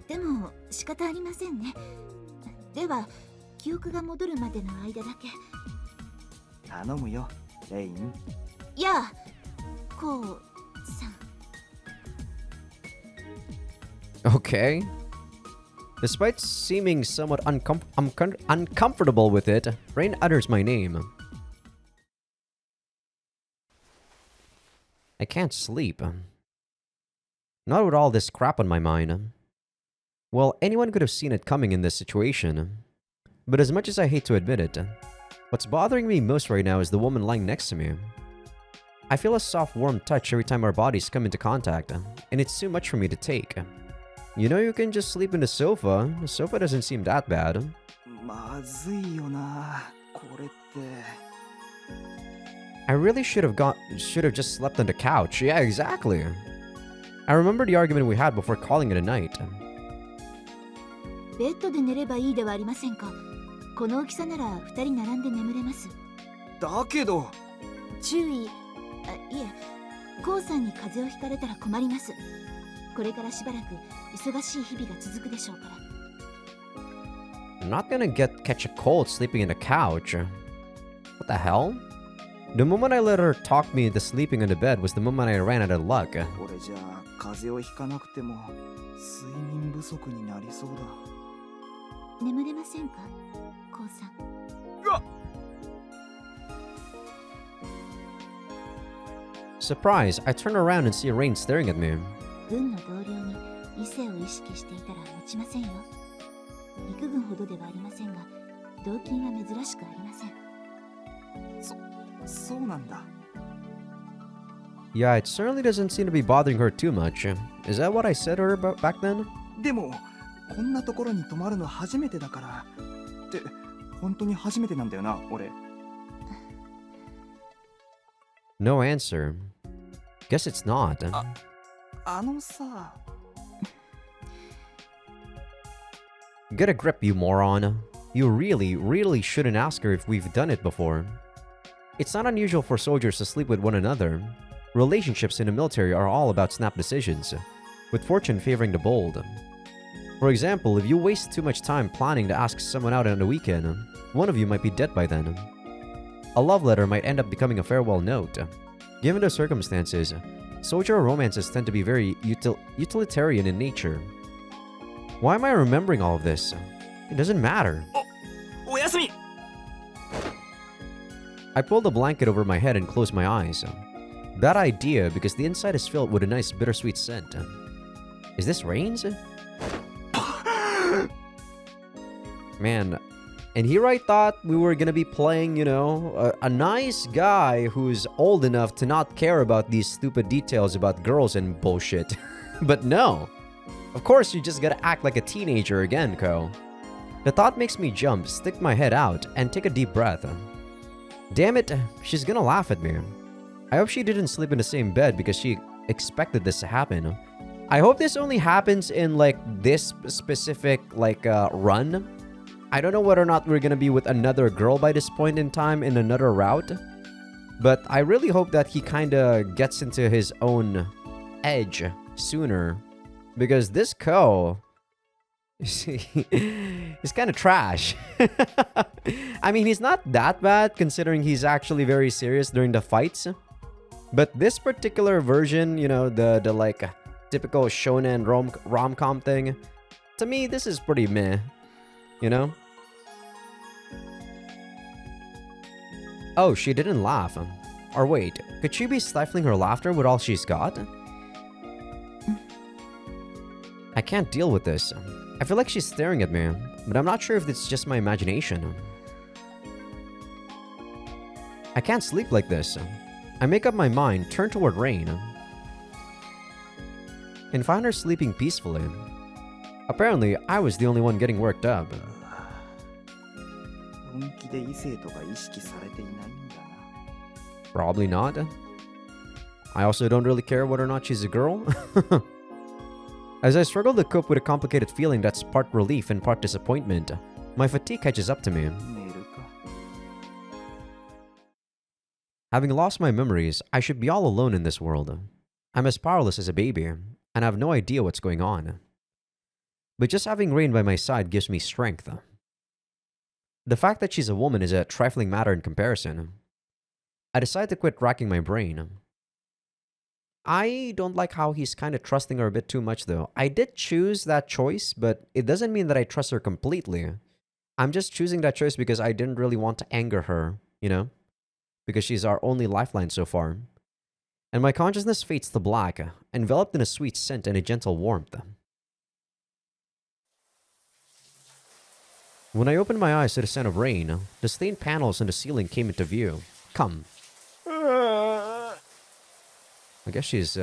でも仕方ありませんね。では記憶が戻るまでの間だけ。頼むよ、レイン。やあ、こうさん。Okay. Despite seeming somewhat uncomfortable with it, Rain utters my name. I can't sleep. Not with all this crap on my mind. Well, anyone could have seen it coming in this situation. But as much as I hate to admit it, what's bothering me most right now is the woman lying next to me. I feel a soft, warm touch every time our bodies come into contact, and it's too much for me to take. You know, you can just sleep in the sofa. The sofa doesn't seem that bad. まずいよな、これって。I really should have just slept on the couch. Yeah, exactly. I remember the argument we had before calling it a night. ベッドで寝ればいいではありませんか。この大きさなら二人並んで眠れます。だけど。注意。いえ、コウさんに風邪をひかれたら困ります。これからしばらく忙しい日々が続くでしょうから。I'm not gonna catch a cold sleeping in the couch. What the hell? The moment I let her talk me into sleeping on the bed was the moment I ran out of luck. これじゃあ風邪をひかなくても睡眠不足になりそうだ。眠れませんか、コウさん。うわっ。Surprise, I turn around and see Rain staring at me. 軍の同僚に異性を意識していたら持ちませんよ。陸軍ほどではありませんが、動機は珍しくありません。そうなんだ。Yeah, it certainly doesn't seem to be bothering her too much. Is that what I said to her about back then? でもこんなところに泊まるの初めてだから。って本当に初めてなんだよな、俺。No answer. Guess it's not. あのさ。Get a grip, you moron. You really shouldn't ask her if we've done it before. It's not unusual for soldiers to sleep with one another. Relationships in the military are all about snap decisions, with fortune favoring the bold. For example, if you waste too much time planning to ask someone out on the weekend, one of you might be dead by then. A love letter might end up becoming a farewell note. Given the circumstances, soldier romances tend to be very utilitarian in nature. Why am I remembering all of this? It doesn't matter. おやすみ。I pulled a blanket over my head and closed my eyes. Bad idea because the inside is filled with a nice bittersweet scent. Is this Rain's? Man, and here I thought we were gonna be playing, you know, a nice guy who's old enough to not care about these stupid details about girls and bullshit. But no. Of course, you just gotta act like a teenager again, Ko. The thought makes me jump, stick my head out, and take a deep breath. Damn it, she's gonna laugh at me. I hope she didn't sleep in the same bed because she expected this to happen. I hope this only happens in, like, this specific, like, run. I don't know whether or not we're gonna be with another girl by this point in time in another route. But I really hope that he kinda gets into his own edge sooner. Because this Ko is kind of trash. I mean, he's not that bad considering he's actually very serious during the fights. But this particular version, you know, the like typical shonen rom-com thing, to me, this is pretty meh, you know? Oh, she didn't laugh. Or wait, could she be stifling her laughter with all she's got? I can't deal with this. I feel like she's staring at me, but I'm not sure if it's just my imagination. I can't sleep like this. I make up my mind, turn toward Rain, and find her sleeping peacefully. Apparently, I was the only one getting worked up. 本気で異性とか意識されていないんだな。 Probably not. I also don't really care whether or not she's a girl. As I struggle to cope with a complicated feeling that's part relief and part disappointment, my fatigue catches up to me. 寝るか。 Having lost my memories, I should be all alone in this world. I'm as powerless as a baby, and I have no idea what's going on. But just having Rain by my side gives me strength. The fact that she's a woman is a trifling matter in comparison. I decide to quit racking my brain. I don't like how he's kind of trusting her a bit too much, though. I did choose that choice, but it doesn't mean that I trust her completely. I'm just choosing that choice because I didn't really want to anger her, you know? Because she's our only lifeline so far. And my consciousness fades to black, enveloped in a sweet scent and a gentle warmth. When I opened my eyes to the scent of rain, the stained panels on the ceiling came into view. Come. I guess she's,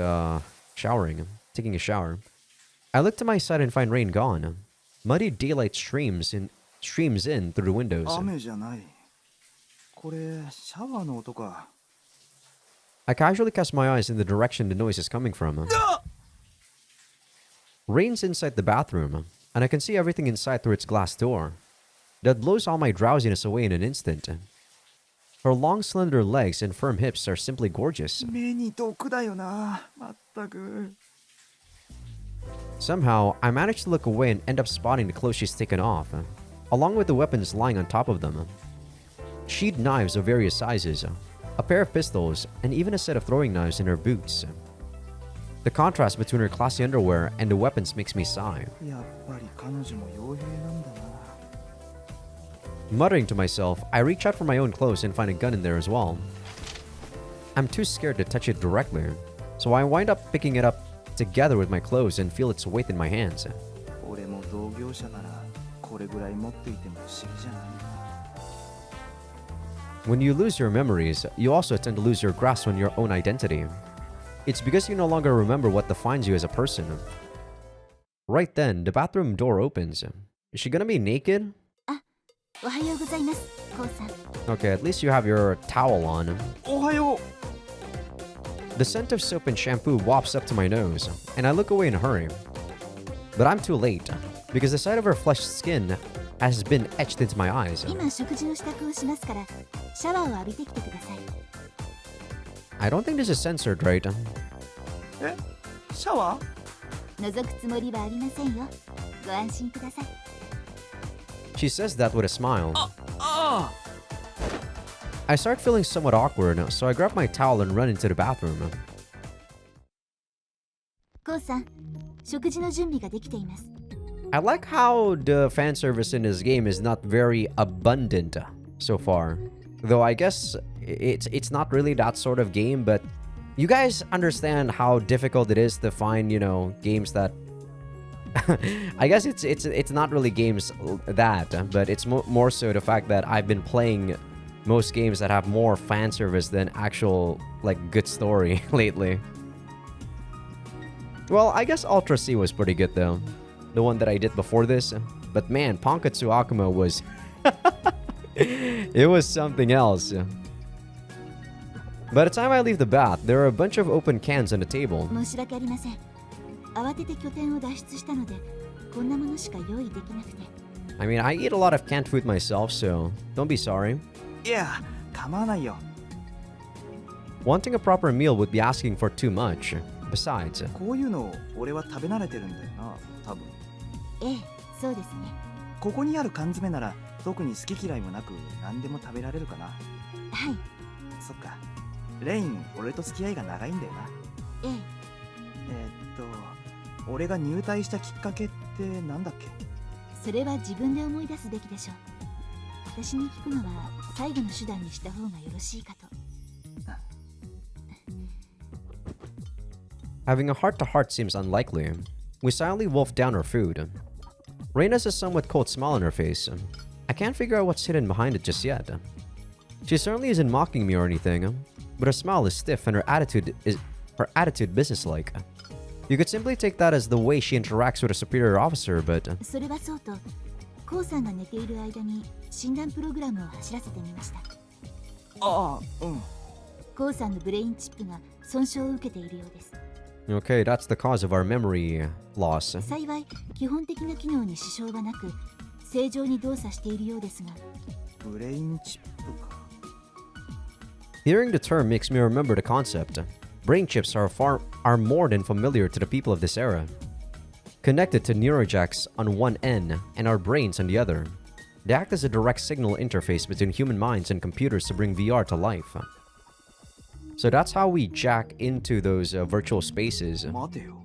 showering, taking a shower. I look to my side and find Rain gone. Muddy daylight streams in through the windows. 雨じゃない。これシャワーの音か。 I casually cast my eyes in the direction the noise is coming from. Rain's inside the bathroom, and I can see everything inside through its glass door. That blows all my drowsiness away in an instant. Her long, slender legs and firm hips are simply gorgeous. 目に毒だよな。まったく。 Somehow, I manage to look away and end up spotting the clothes she's taken off, along with the weapons lying on top of them. Sheathed knives of various sizes, a pair of pistols, and even a set of throwing knives in her boots. The contrast between her classy underwear and the weapons makes me sigh. やっぱり彼女も傭兵なんだな。 Muttering to myself, I reach out for my own clothes and find a gun in there as well. I'm too scared to touch it directly, so I wind up picking it up together with my clothes and feel its weight in my hands. 俺も同業者ならこれぐらい持っていても不思議じゃないな。 When you lose your memories, you also tend to lose your grasp on your own identity. It's because you no longer remember what defines you as a person. Right then, the bathroom door opens. Is she gonna be naked? おはようございます、コウさん。 Okay, at least you have your towel on. おはよう。 The scent of soap and shampoo wafts up to my nose, and I look away in a hurry. But I'm too late, because the sight of her flushed skin has been etched into my eyes. 今食事の支度をしますから、シャワーを浴びてきてください。 I don't think this is censored, right? え、シャワー？ 覗くつもりはありませんよ。ご安心ください。 She says that with a smile. I start feeling somewhat awkward, so I grab my towel and run into the bathroom. コウさん、食事の準備ができています。 I like how the fan service in this game is not very abundant so far. Though I guess it's not really that sort of game, but you guys understand how difficult it is to find, you know, games that I guess it's not really games that, but it's more so the fact that I've been playing most games that have more fan service than actual like good story lately. Well, I guess Ultra C was pretty good though, the one that I did before this. But man, Pankatsu Akuma was it was something else. By the time I leave the bath, there are a bunch of open cans on the table. 申し訳ありません。慌てて拠点を脱出したので、こんなものしか用意できなくて。I mean, I eat a lot of canned food myself, so don't be sorry. いや構わないよ。 Wanting a proper meal would be asking for too much. Besides, こういうの俺は食べ慣れてるんだよな、多分。ええ、そうですね。ここにある缶詰なら特に好き嫌いもなく何でも食べられるかな。はい。そっか。レイン、俺と付き合いが長いんだよな。ええ。俺が入隊したきっかけってなんだっけ？それは自分で思い出すべきでしょう。私に聞くのは最後の手段にした方がよろしいかと。having a heart-to-heart seems unlikely. We silently wolf down our food. Rain has a somewhat cold smile on her face. I can't figure out what's hidden behind it just yet. She certainly isn't mocking me or anything, but her smile is stiff and her attitude businesslike. You could simply take that as the way she interacts with a superior officer, but それはそうと、コウさんが寝ている間に診断プログラムを走らせてみました。ああ、うん。コウさんのブレインチップが損傷を受けているようです。okay, that's the cause of our memory loss. 幸い、基本的な機能に支障はなく、正常に動作しているようですが。ブレインチップか。Hearing the term makes me remember the concept. Brain chips are more than familiar to the people of this era. Connected to neurojacks on one end and our brains on the other, they act as a direct signal interface between human minds and computers to bring VR to life. So that's how we jack into those virtual spaces. 待てよ。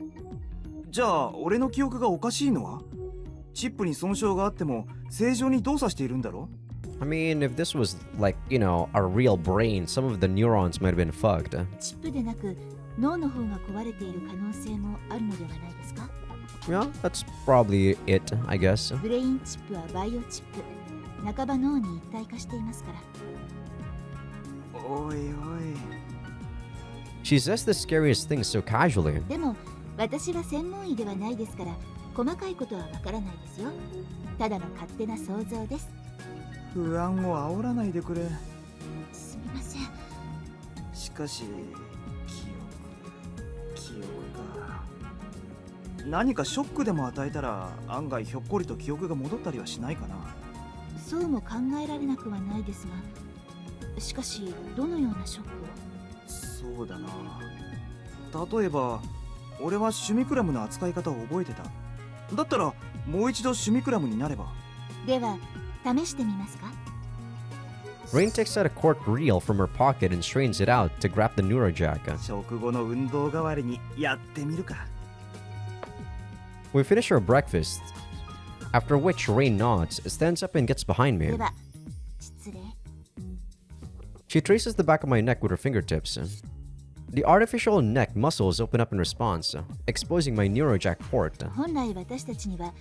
じゃあ俺の記憶がおかしいのは？チップに損傷があっても正常に動作しているんだろ？ I mean, if this was like, you know, a real brain, some of the neurons might have been fucked. チップでなく脳の方が壊れている可能性もあるのではないですか？ Yeah, that's probably it, I guess. ブレインチップはバイオチップ、半ば脳に一体化していますから。おいおい。She says the scariest things so casually. でも私は専門医ではないですから細かいことはわからないですよ。ただの勝手な想像です。不安を煽らないでくれ。すみません。しかし記憶か。何かショックでも与えたら案外ひょっこりと記憶が戻ったりはしないかな。そうも考えられなくはないですが、しかしどのようなショックを？そうだな。例えば俺は趣味クラムの扱い方を覚えてた。だったらもう一度趣味クラムになれば。では試してみますか？ Rain takes out a cork reel from her pocket and strains it out to grab the neurojack. 食後の運動代わりにやってみるか。We finish our breakfast, after which Rain nods, stands up and gets behind で me. は失礼。 She traces the back of my neck with her fingertips. The artificial neck muscles open up in response, exposing my neurojack port. 本来私たちには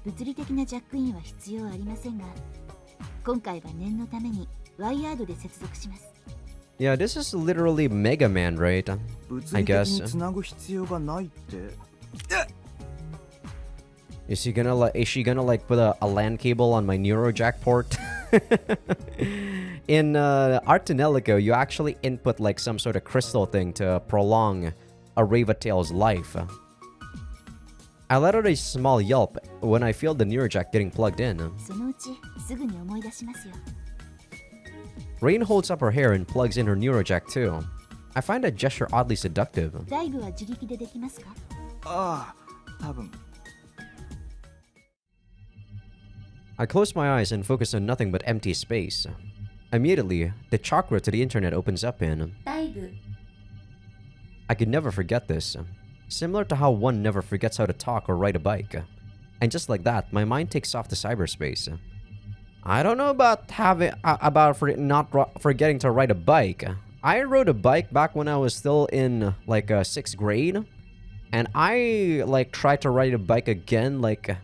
物理的なジャックインは必要ありませんが、今回は念のためにワイヤードで接続します。Yeah, this is literally Mega Man, right? 物 I 理的 guess. につなぐ必要がないって。Is she gonna like put a LAN cable on my neurojack port? In Artanelico, you actually input like some sort of crystal thing to prolong a Ravatail's life. I let out a small yelp when I feel the neurojack getting plugged in. そのうちすぐに思い出しますよ。 Rain holds up her hair and plugs in her neurojack too. I find that gesture oddly seductive. ダイブは自力でできますか？ああ、多分。I close my eyes and focus on nothing but empty space. Immediately, the chakra to the internet opens up in. ダイブ I could never forget this. Similar to how one never forgets how to talk or ride a bike. And just like that, my mind takes off to cyberspace. I don't know about not forgetting to ride a bike. I rode a bike back when I was still in like 6th grade. And I, like, tried to ride a bike again, like,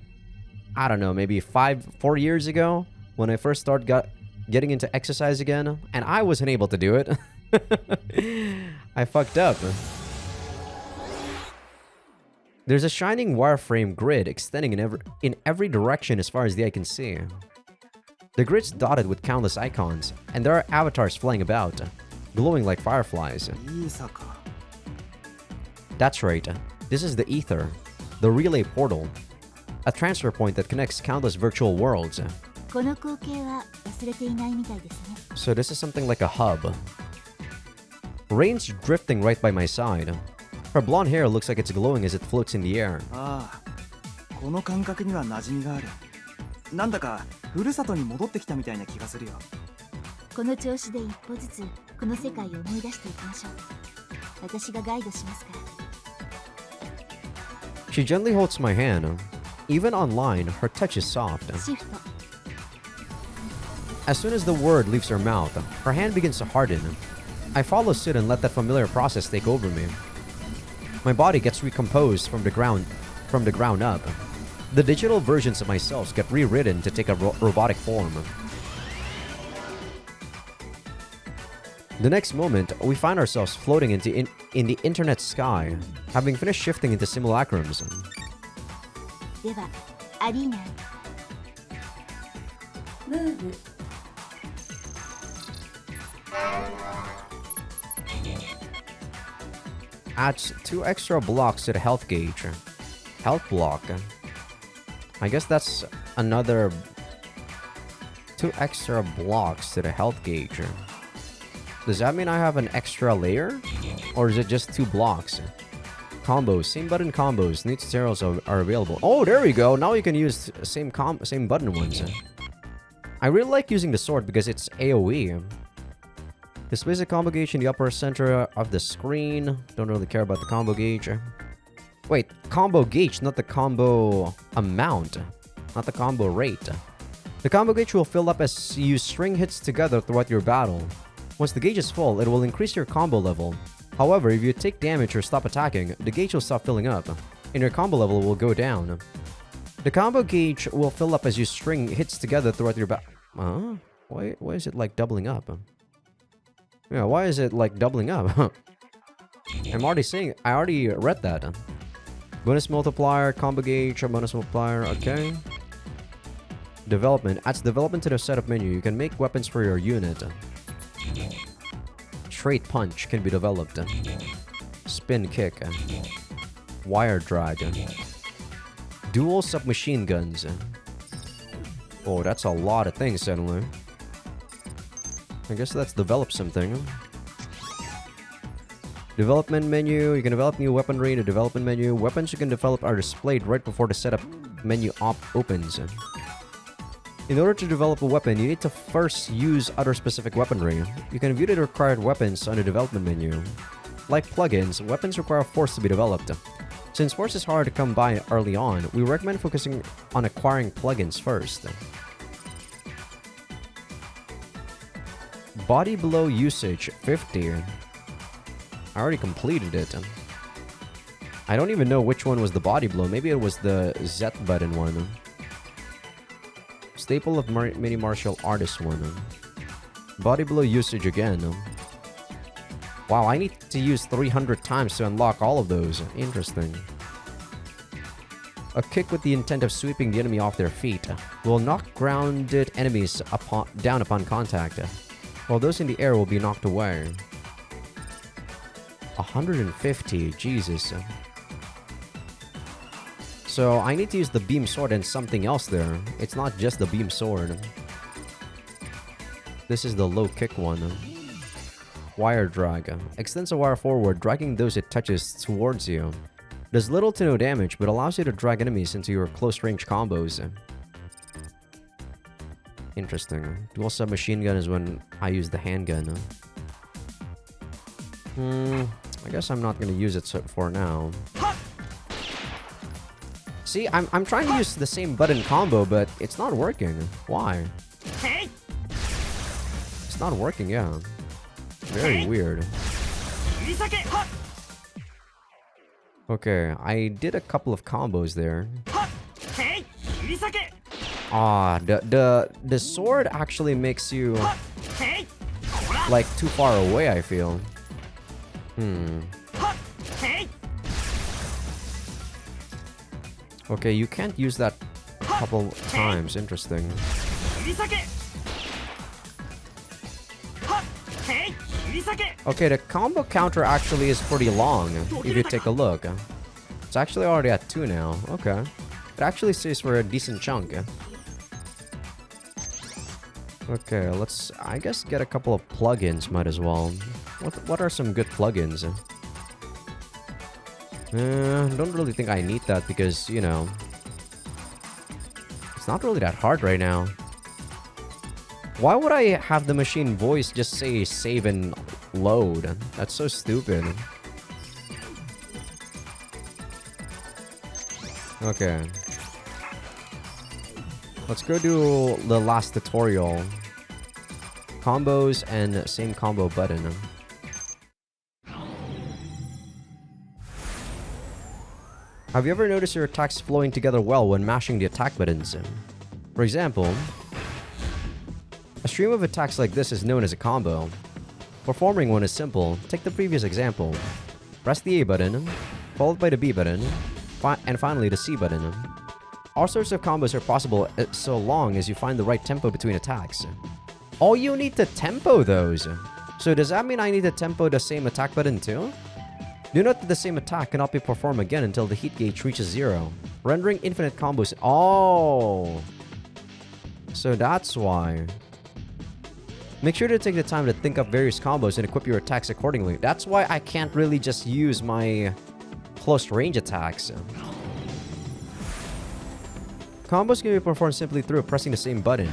I don't know, maybe 4 years ago, when I first started getting into exercise again, and I wasn't able to do it. I fucked up. There's a shining wireframe grid extending in every direction as far as the eye can see. The grid's dotted with countless icons, and there are avatars flying about, glowing like fireflies. いいさか That's right. This is the Ether, the relay portal, a transfer point that connects countless virtual worlds. この光景は忘れていないみたいですね。 So this is something like a hub. Rain's drifting right by my side. Her blonde hair looks like it's glowing as it floats in the air. ああこの感覚には馴染みがあるなんだかふるさとに戻ってきたみたいな気がするよこの調子で一歩ずつこの世界を思い出していきましょう。私がガイドしますから。 She gently holds my hand. Even online, her touch is soft. シフト。 As soon as the word leaves her mouth, her hand begins to harden. I follow suit and let that familiar process take over me. My body gets recomposed from the ground up. The digital versions of myself get rewritten to take a robotic form. The next moment, we find ourselves floating in the internet sky, having finished shifting into simulacrums. ではアリーナへ。ムーブ Adds 2 extra blocks to the health gauge. Health block. I guess that's another 2 extra blocks to the health gauge. Does that mean I have an extra layer? Or is it just 2 blocks? Combos. Same button combos. New tutorials are available. Oh, there we go. Now you can use same button ones. I really like using the sword because it's AoE. Displays a combo gauge in the upper center of the screen. Don't really care about the combo gauge. Wait, combo gauge, not the combo amount. Not the combo rate. The combo gauge will fill up as you string hits together throughout your battle. Once the gauge is full, it will increase your combo level. However, if you take damage or stop attacking, the gauge will stop filling up, and your combo level will go down. The combo gauge will fill up as you string hits together throughout your battle. Why is it like doubling up? Yeah, why is it like doubling up? I already read that. Bonus multiplier, combo gauge, bonus multiplier, okay. Development. Adds development to the setup menu. You can make weapons for your unit. Straight punch can be developed. Spin kick. Wire drag. Dual submachine guns. Oh, that's a lot of things suddenly. I guess let's develop something. Development menu. You can develop new weaponry in the development menu. Weapons you can develop are displayed right before the setup menu opens. In order to develop a weapon, you need to first use other specific weaponry. You can view the required weapons on the development menu. Like plugins, weapons require force to be developed. Since force is hard to come by early on, we recommend focusing on acquiring plugins first. Body blow usage 50. I already completed it. I don't even know which one was the body blow. Maybe it was the Z button one. Staple of mini martial artist one. Body blow usage again. Wow, I need to use 300 times to unlock all of those. Interesting. A kick with the intent of sweeping the enemy off their feet will knock grounded enemies down upon contact, while those in the air will be knocked away. 150, Jesus. So I need to use the beam sword and something else there. It's not just the beam sword. This is the low kick one. Wire drag. Extends a wire forward, dragging those it touches towards you. Does little to no damage, but allows you to drag enemies into your close range combos. Interesting. Dual submachine gun is when I use the handgun. I guess I'm not gonna use it for now. See, I'm trying to use the same button combo, but it's not working. Why? It's not working, yeah. Very weird. Okay, I did a couple of combos there. へい切り裂け Ah, the sword actually makes you へい like too far away, I feel. へい Okay, you can't use that a couple times. Interesting. 切り裂けへい切り裂け Okay, the combo counter actually is pretty long if you take a look. It's actually already at 2 now. Okay. It actually stays for a decent chunk. Okay, let's, I guess, get a couple of plugins, might as well. What are some good plugins? Don't really think I need that because, you know, it's not really that hard right now. Why would I have the machine voice just say save and load? That's so stupid. Okay. Let's go do the last tutorial. Combos and same combo button. Have you ever noticed your attacks flowing together well when mashing the attack buttons? For example, a stream of attacks like this is known as a combo. Performing one is simple. Take the previous example. Press the A button, followed by the B button, and finally the C button. All sorts of combos are possible so long as you find the right tempo between attacks. Oh, you need to tempo those. So does that mean I need to tempo the same attack button too? Do note that the same attack cannot be performed again until the heat gauge reaches 0, rendering infinite combos. Oh, so that's why. Make sure to take the time to think up various combos and equip your attacks accordingly. That's why I can't really just use my close range attacks. Combos can be performed simply through pressing the same button.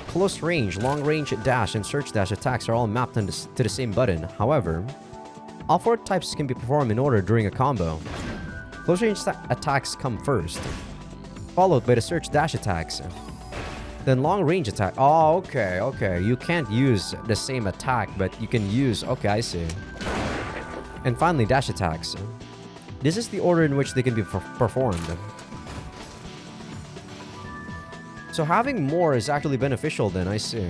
Close range, long range dash, and search dash attacks are all mapped to the same button. However, all 4 types can be performed in order during a combo. Close range attacks come first, followed by the search dash attacks. Then long range attack. Oh, okay. You can't use the same attack, but you can use... Okay, I see. And finally, dash attacks. This is the order in which they can be performed. So having more is actually beneficial then, I see.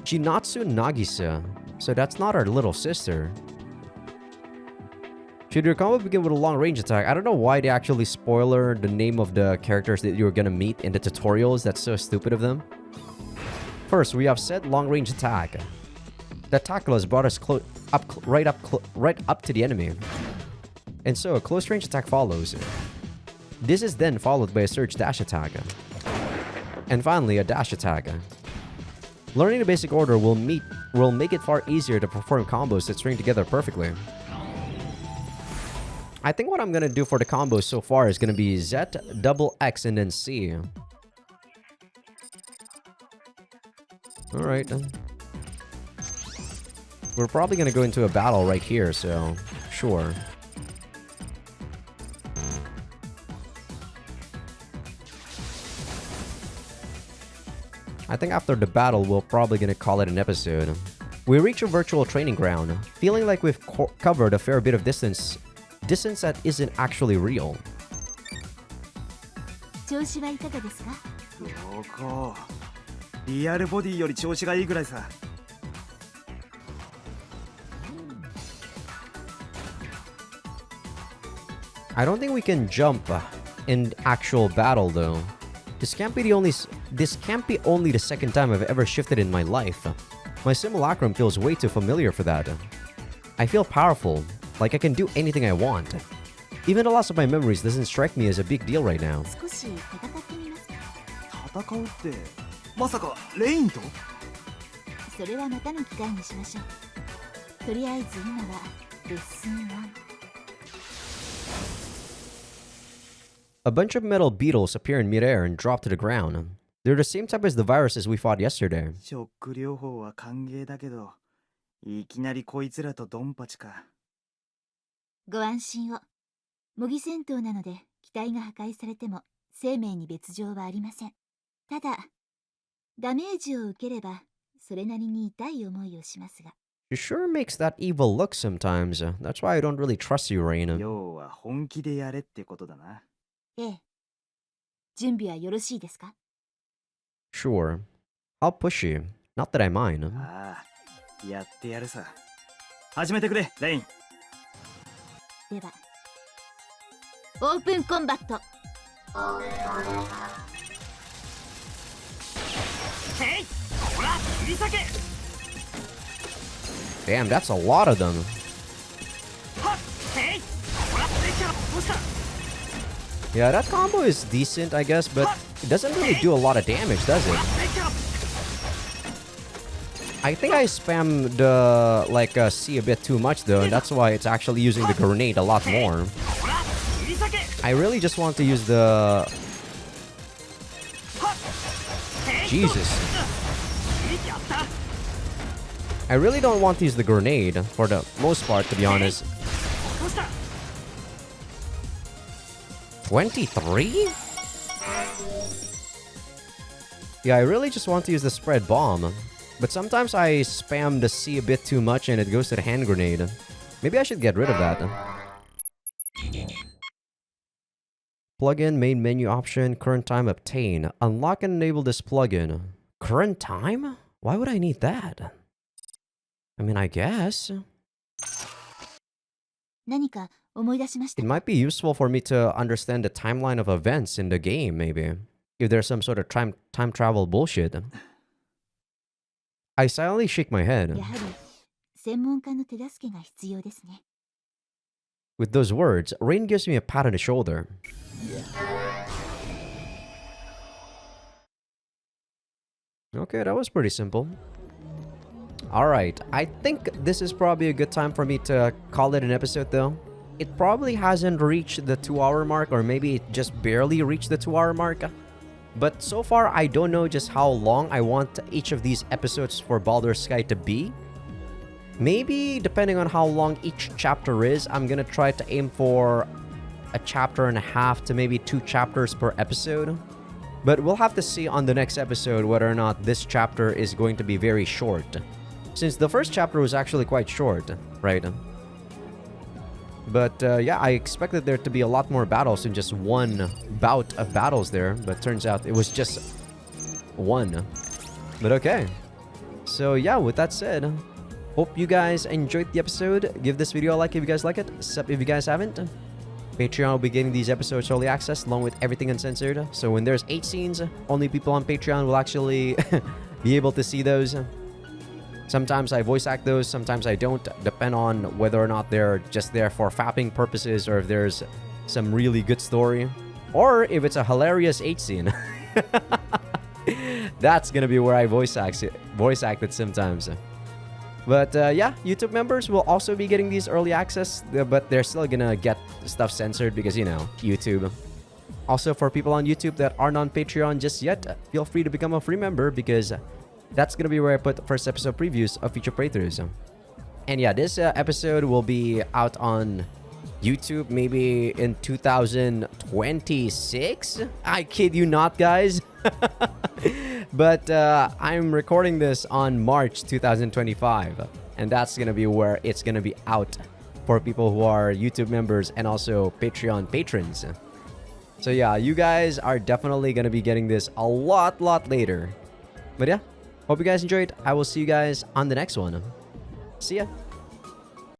Shinatsu Nagisa. So that's not our little sister. Should your combo begin with a long range attack? I don't know why they actually spoiler the name of the characters that you're gonna meet in the tutorials. That's so stupid of them. First, we have said long range attack. The attack has brought us right up to the enemy. And so a close range attack follows. This is then followed by a search dash attack. And finally, a dash attack. Learning the basic order will make it far easier to perform combos that string together perfectly. I think what I'm gonna do for the combos so far is gonna be Z, double X, and then C. Alright. We're probably gonna go into a battle right here, so sure. I think after the battle, we're probably gonna call it an episode. We reach a virtual training ground, feeling like we've covered a fair bit of distance that isn't actually real. 調子はいかがですか？そうこうリアルボディより調子がいいぐらいさ I don't think we can jump in actual battle though. This can't be only the second time I've ever shifted in my life. My simulacrum feels way too familiar for that. I feel powerful, like I can do anything I want. Even the loss of my memories doesn't strike me as a big deal right now. 少し戦ってみますか？戦うってまさかレインとそれはまたの機会にしましょう。とりあえず今はレッスン1。A bunch of metal beetles appear in midair and drop to the ground. They're the same type as the viruses we fought yesterday. ショック療法は歓迎だけどいきなりこいつらとドンパチかご安心を。模擬戦闘なので機体が破壊されても生命に別状はありません。ただダメージを受ければそれなりに痛い思いをしますが。She sure makes that evil look sometimes. That's why I don't really trust you, Rain. 要は本気でやれってことだな。ええ。準備はよろしいですか？ Sure. I'll push you. Not that I mind. ああ、やってやるさ。始めてくれ、レイン。では、オープンコンバット。へい、ほら、切り裂け。 Damn, that's a lot of them. はっ、へい、ほら、できたらどうした。 Yeah, that combo is decent, I guess, but it doesn't really do a lot of damage, does it? できたら。 I think I spammed the C a bit too much though, and that's why it's actually using the grenade a lot more. ほら、切り裂け。 I really just want to use the... Jesus. やった。 I really don't want to use the grenade for the most part, to be honest. どうした。 23? Yeah, I really just want to use the spread bomb. But sometimes I spam the C a bit too much and it goes to the hand grenade. Maybe I should get rid of that. Plugin, main menu option, current time obtain. Unlock and enable this plugin. Current time? Why would I need that? I mean, I guess. 何か思い出しました It might be useful for me to understand the timeline of events in the game, maybe. If there's some sort of time travel bullshit. I silently shake my head. やはり専門家の手助けが必要ですね。 With those words, Rain gives me a pat on the shoulder. Okay, that was pretty simple. Alright, I think this is probably a good time for me to call it an episode though. It probably hasn't reached the 2-hour mark, or maybe it just barely reached the 2-hour mark. But so far, I don't know just how long I want each of these episodes for Baldr Sky to be. Maybe, depending on how long each chapter is, I'm gonna try to aim for a chapter and a half to maybe 2 chapters per episode. But we'll have to see on the next episode whether or not this chapter is going to be very short. Since the first chapter was actually quite short, right? But yeah, I expected there to be a lot more battles than just one bout of battles there. But turns out it was just one. But okay. So yeah, with that said, hope you guys enjoyed the episode. Give this video a like if you guys like it. Sub if you guys haven't. Patreon will be getting these episodes early access along with everything uncensored. So when there's 8 scenes, only people on Patreon will actually be able to see those. Sometimes I voice act those, sometimes I don't, depend on whether or not they're just there for fapping purposes or if there's some really good story. Or if it's a hilarious 8 scene. That's gonna be where I voice act it sometimes. But yeah, YouTube members will also be getting these early access, but they're still gonna get stuff censored because, you know, YouTube. Also, for people on YouTube that aren't on Patreon just yet, feel free to become a free member because that's gonna be where I put the first episode previews of future playthroughs. And yeah, this episode will be out on YouTube maybe in 2026? I kid you not, guys. But I'm recording this on March 2025. And that's gonna be where it's gonna be out for people who are YouTube members and also Patreon patrons. So yeah, you guys are definitely gonna be getting this a lot later. But yeah, hope you guys enjoyed. I will see you guys on the next one. See ya.